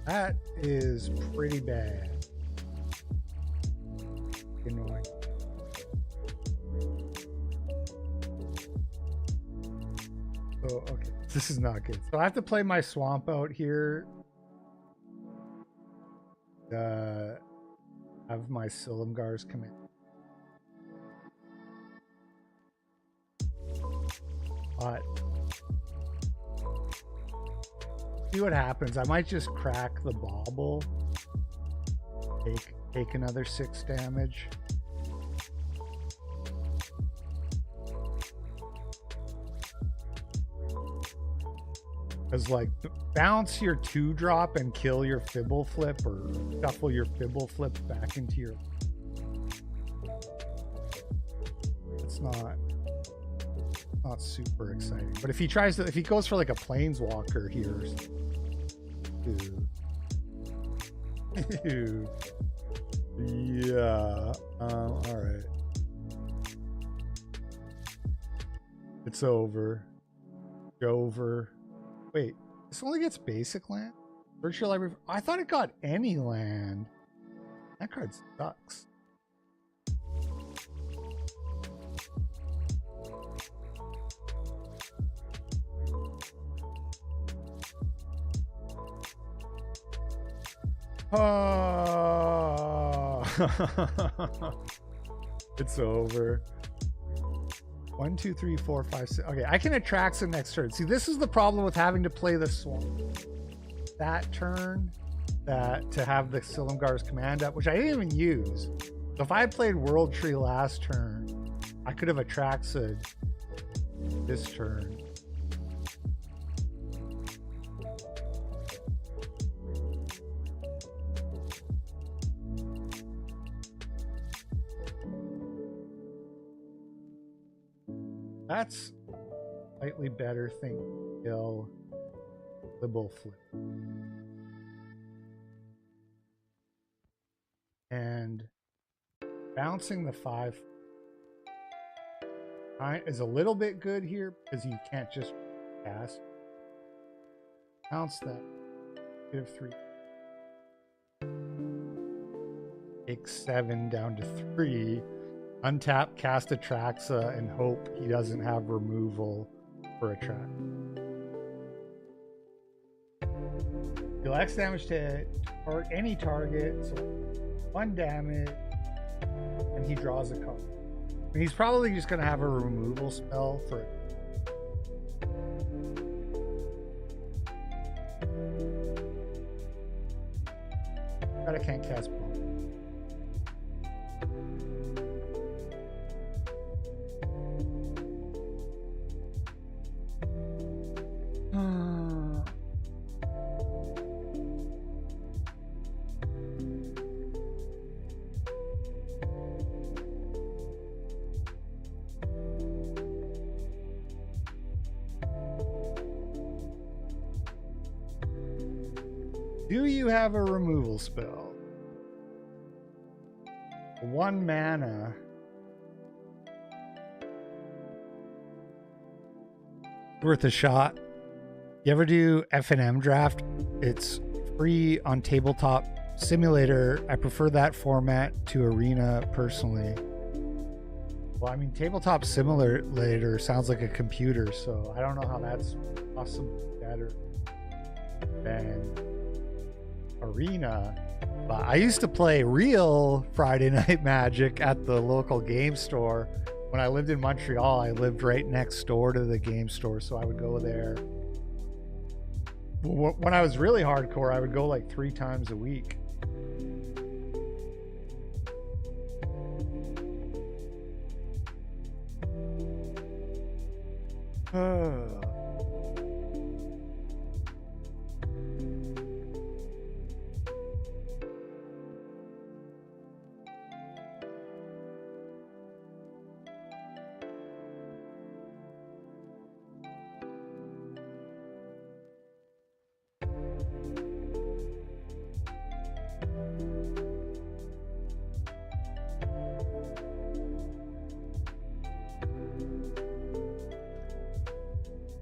That is pretty bad. Annoying. Oh, okay. This is not good. So I have to play my swamp out here. Have my Silumgars come in. But see what happens. I might just crack the bauble. Take another 6 damage. Because like bounce your 2-drop and kill your Fibble Flip, or shuffle your Fibble Flip back into your. It's not super exciting. But if he tries to, if he goes for like a Planeswalker here, ew. Yeah. All right. It's over. Over. Wait, this only gets basic land? Virtual library. I thought it got any land. That card sucks. Oh. It's over. 1, 2, 3, 4, 5, 6. Okay, I can attract some next turn. See, this is the problem with having to play the swamp that turn, that to have the Silumgar's command up, which I didn't even use. So if I had played World Tree last turn, I could have attracted this turn. That's slightly better thing. Kill Libble Flip. And bouncing the 5 is a little bit good here because you can't just cast. Bounce that. Give 3. Take 7 down to 3. Untap, cast Atraxa, and hope he doesn't have removal for a trap. Deal X damage to any target, so 1 damage, and he draws a card. I mean, he's probably just going to have a removal spell for it. But I can't cast bomb. Do you have a removal spell? 1 mana. Worth a shot. You ever do F&M draft? It's free on Tabletop Simulator. I prefer that format to Arena personally. Well, I mean, Tabletop Simulator sounds like a computer, so I don't know how that's possibly better than Arena. But I used to play real Friday Night Magic at the local game store when I lived in Montreal, I lived right next door to the game store, so I would go there. When I was really hardcore, I would go like 3 times a week.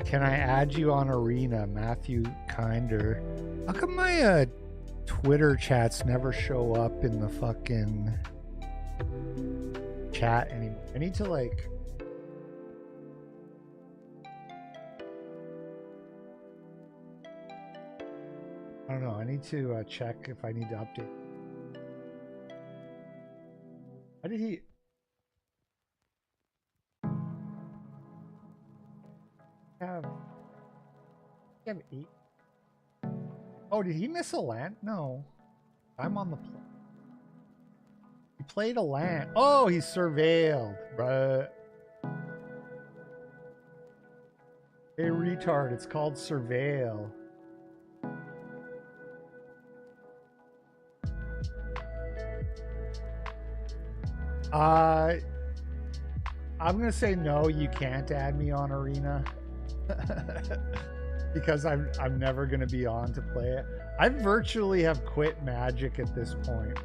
Can I add you on Arena, Matthew Kinder? How come my Twitter chats never show up in the fucking chat anymore? I need to like... I don't know. I need to check if I need to update. How did he... have 8? Oh, did he miss a land? No. I'm on the play. He played a land. Oh, he's surveilled, bruh. Hey, retard, it's called surveil. I'm gonna say no, you can't add me on Arena. Because I'm never gonna be on to play it. I virtually have quit Magic at this point.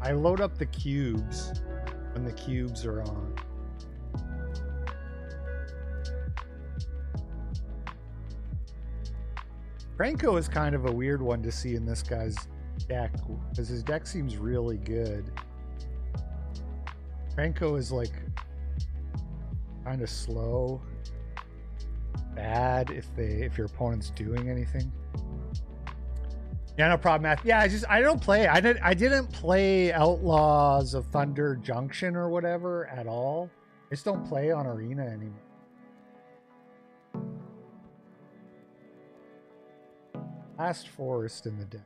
I load up the cubes when the cubes are on. Franco is kind of a weird one to see in this guy's deck because his deck seems really good. Franco is like kind of slow. Bad if your opponent's doing anything. Yeah, no problem, Matt. Yeah, I don't play. I didn't play Outlaws of Thunder Junction or whatever at all. I just don't play on Arena anymore. Last Forest in the deck.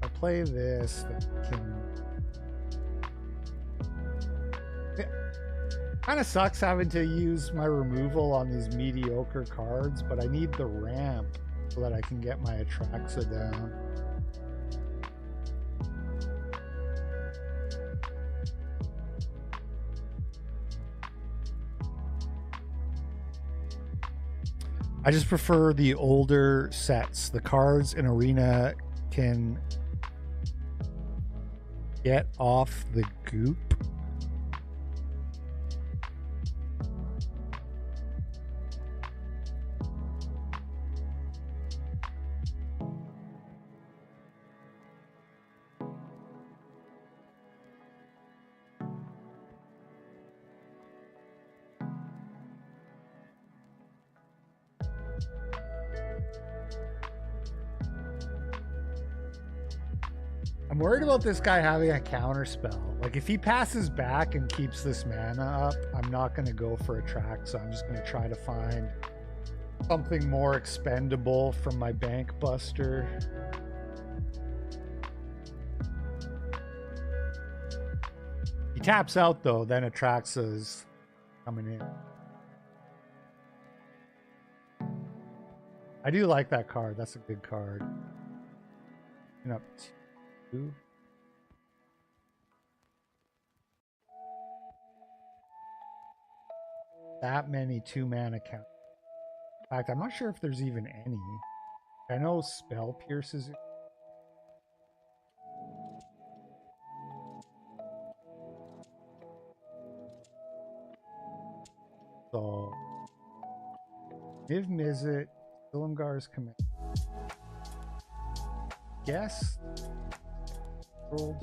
I play this that can... Kind of sucks having to use my removal on these mediocre cards, but I need the ramp so that I can get my Atraxa down. I just prefer the older sets. The cards in Arena can get off the goop. I'm worried about this guy having a counter spell. Like if he passes back and keeps this mana up, I'm not going to go for a track, so I'm just going to try to find something more expendable from my bank buster. He taps out though, then Atraxa's coming in. I do like that card. That's a good card. And up 2. That many 2-mana count. In fact, I'm not sure if there's even any. I know Spell Pierces. So, Niv Mizzet, Silumgar's Command. Yes. World.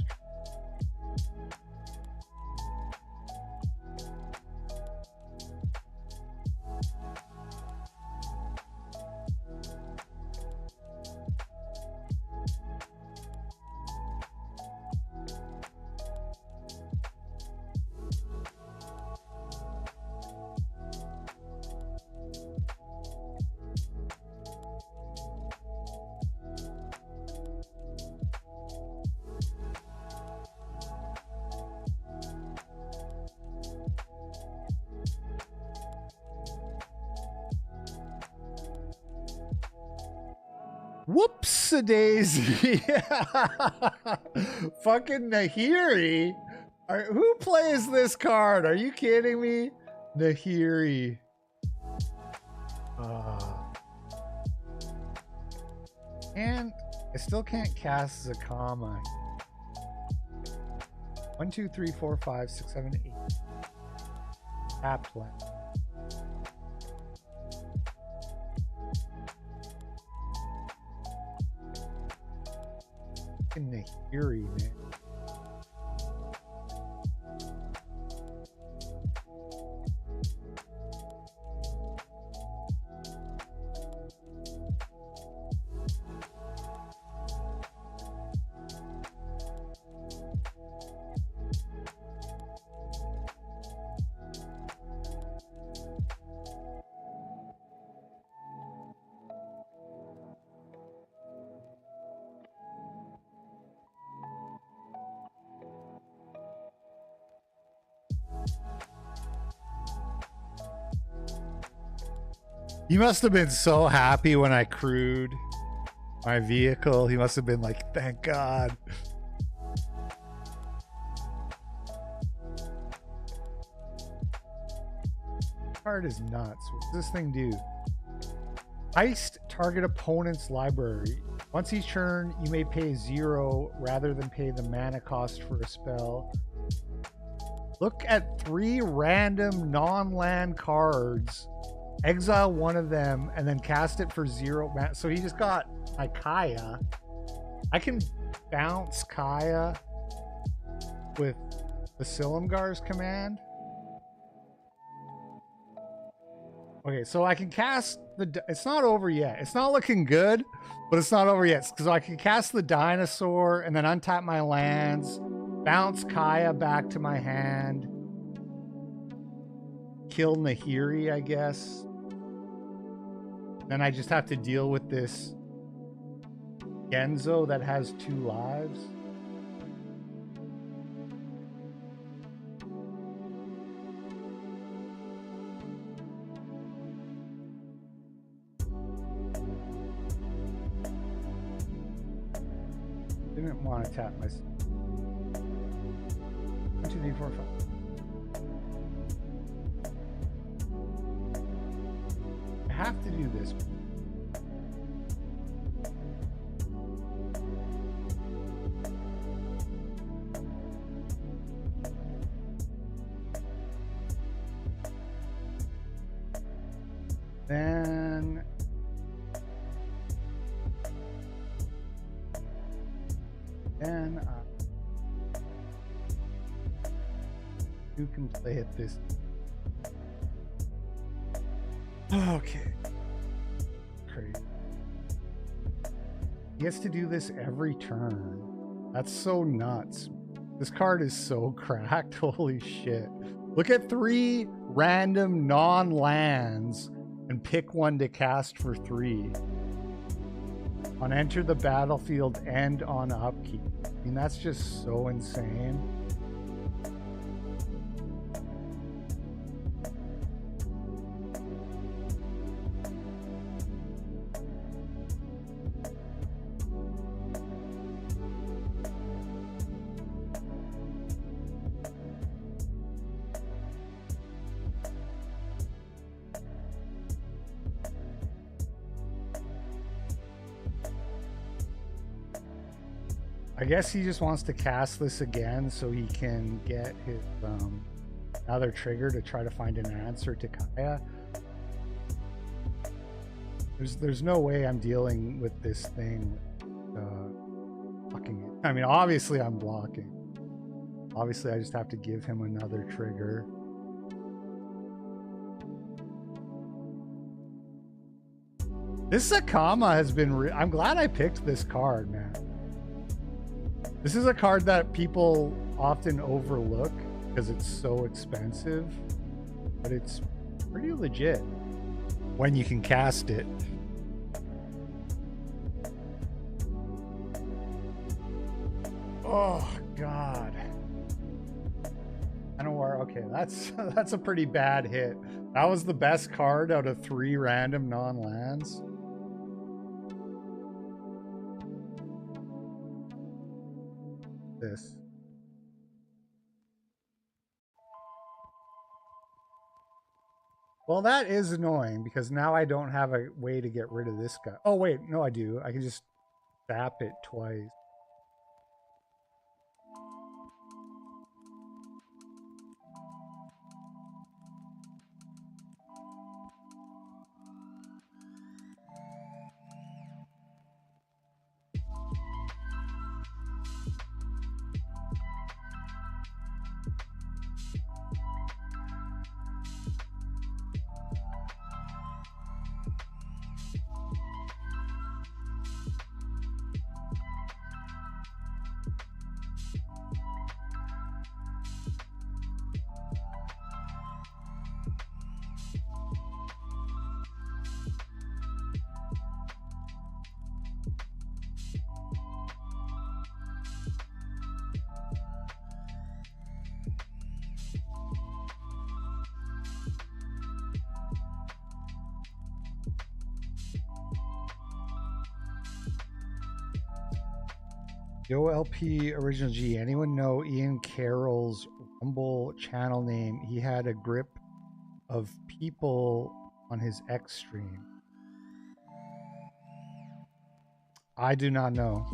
Whoops-a-daisy. Fucking Nahiri. Who plays this card? Are you kidding me? Nahiri. And I still can't cast Zakama. 1, 2, 3, 4, 5, 6, 7, 8. Tapped land. In the Nahiri, man. He must have been so happy when I crewed my vehicle. He must have been like, thank God. This card is nuts. What does this thing do? Heist target opponent's library. Once each turn, you may pay 0 rather than pay the mana cost for a spell. Look at 3 random non-land cards. Exile one of them and then cast it for 0 mana. So he just got my Kaya. I can bounce Kaya with the Silumgar's command. Okay, so I can cast the... It's not over yet. It's not looking good, but it's not over yet. So I can cast the Dinosaur and then untap my lands, bounce Kaya back to my hand, kill Nahiri, I guess. Then I just have to deal with this Genzo that has 2 lives. Didn't want to tap my 1, 2, 3, 4, 5. I have to do this. Then you can play it this. Okay. Crazy. He gets to do this every turn. That's so nuts. This card is so cracked. Holy shit. Look at 3 random non-lands and pick one to cast for 3. On enter the battlefield and on upkeep. I mean, that's just so insane. I guess he just wants to cast this again so he can get his another trigger to try to find an answer to Kaya. There's no way I'm dealing with this thing blocking it. I mean, obviously I'm blocking. Obviously I just have to give him another trigger. This Zakama has been I'm glad I picked this card, man. This is a card that people often overlook because it's so expensive, but it's pretty legit when you can cast it. Oh God. Manowar, okay, that's a pretty bad hit. That was the best card out of 3 random non-lands. this. Well, that is annoying because now I don't have a way to get rid of this guy. Oh, wait. No, I do. I can just zap it twice. Yo LP Original G. Anyone know Ian Carroll's Rumble channel name? He had a grip of people on his X stream. I do not know.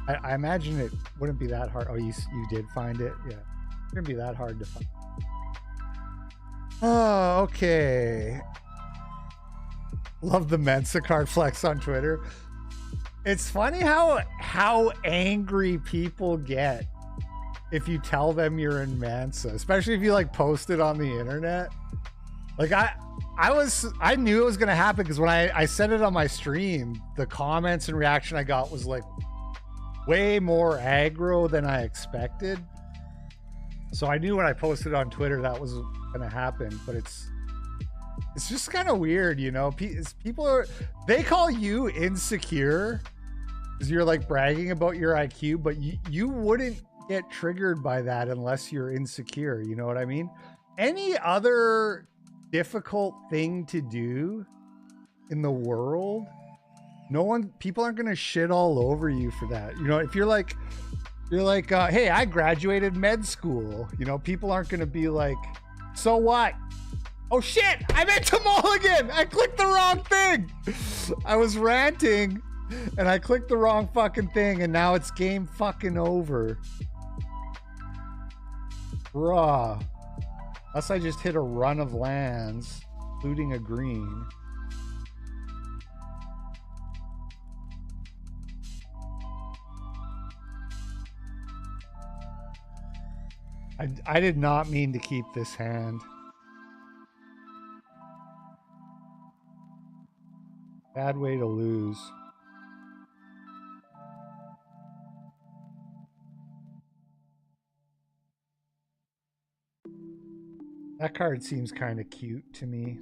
I imagine it wouldn't be that hard. Oh, you did find it? Yeah. It wouldn't be that hard to find. Oh, okay. Love the Mensa card flex on Twitter. It's funny how angry people get if you tell them you're in Mensa, especially if you like post it on the internet. Like I knew it was gonna happen because when I said it on my stream, the comments and reaction I got was like way more aggro than I expected. So I knew when I posted on Twitter that was gonna happen, but it's just kind of weird, you know. They call you insecure because you're like bragging about your IQ, but you wouldn't get triggered by that unless you're insecure. You know what I mean? Any other difficult thing to do in the world, people aren't gonna shit all over you for that. You know, if you're like, hey, I graduated med school. You know, people aren't gonna be like, so what? Oh shit, I meant to mulligan! I clicked the wrong thing! I was ranting and I clicked the wrong fucking thing and now it's game fucking over. Bruh. Unless I just hit a run of lands, including a green. I did not mean to keep this hand. Bad way to lose. That card seems kind of cute to me.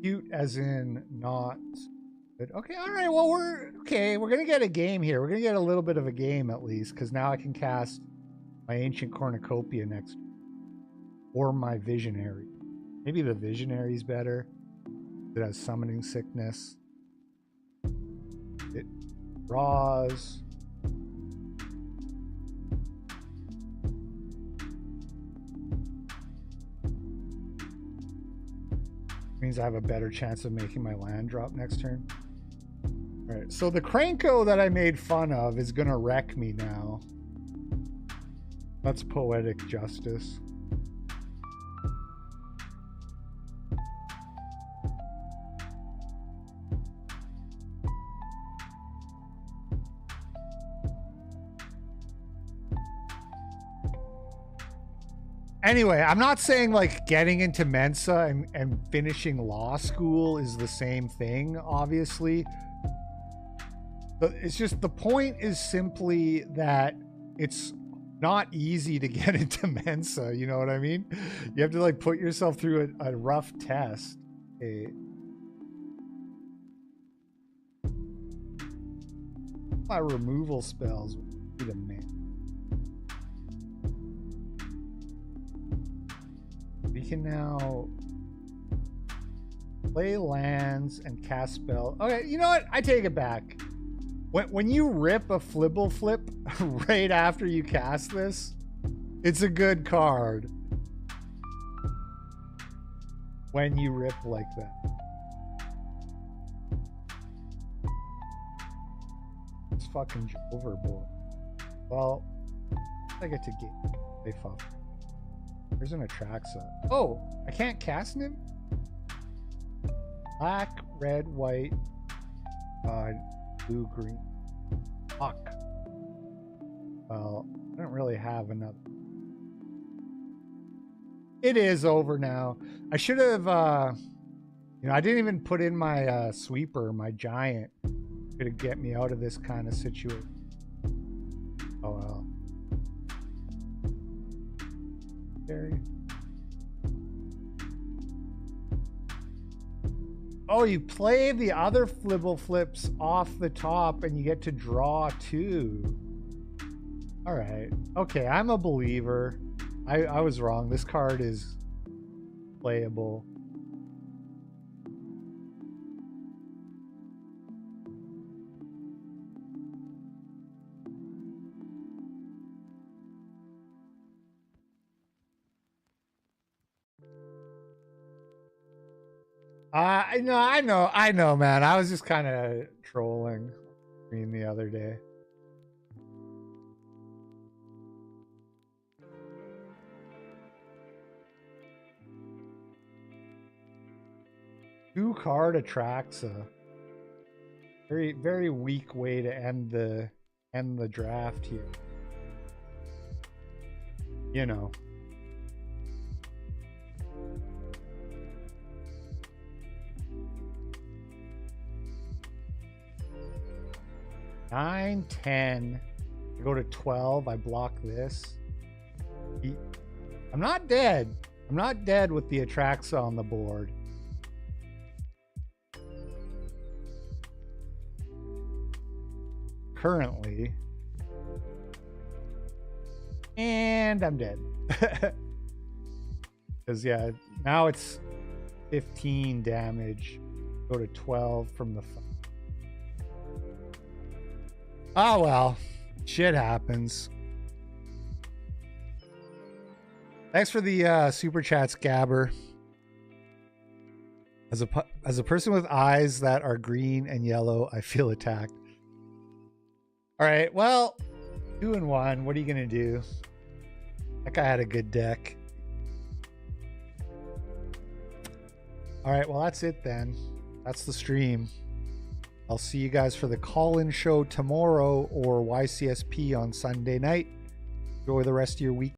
Cute as in not good. Okay, all right, well, we're gonna get a game here. We're gonna get a little bit of a game at least, because now I can cast my Ancient Cornucopia next, or my Visionary. Maybe the Visionary's better. It has Summoning Sickness. It draws. Means I have a better chance of making my land drop next turn. All right, so the Krenko that I made fun of is gonna wreck me now. That's poetic justice. Anyway, I'm not saying like getting into Mensa and finishing law school is the same thing, obviously. But it's just, the point is simply that it's not easy to get into Mensa, you know what I mean? You have to like put yourself through a rough test. Okay. My removal spells would be the man. We can now play lands and cast spell. Okay, you know what? I take it back. When you rip a flibble flip right after you cast this, it's a good card. When you rip like that. It's fucking overboard. Well, I get to get they fuck. There's an Atraxa. Oh, I can't cast him? Black, red, white, blue, green. Fuck. Well, I don't really have another. It is over now. I should have, you know, I didn't even put in my sweeper, my giant. Could get me out of this kind of situation. Oh well. There. Oh, you play the other flibble flips off the top and you get to draw two. All right. Okay, I'm a believer. I was wrong. This card is playable. I know, man. I was just kind of trolling the other day. Two card Atraxa. Very, very weak way to end the draft here. You know. Nine, 10. I go to 12. I block this. I'm not dead. I'm not dead with the Atraxa on the board. Currently. And I'm dead. Because, yeah, now it's 15 damage. Go to 12 from the... Oh, well. Shit happens. Thanks for the super chats, Gabber. As a person with eyes that are green and yellow, I feel attacked. All right, well, 2-1. What are you gonna do? That guy had a good deck. All right, well, that's it then. That's the stream. I'll see you guys for the call-in show tomorrow or YCSP on Sunday night. Enjoy the rest of your week.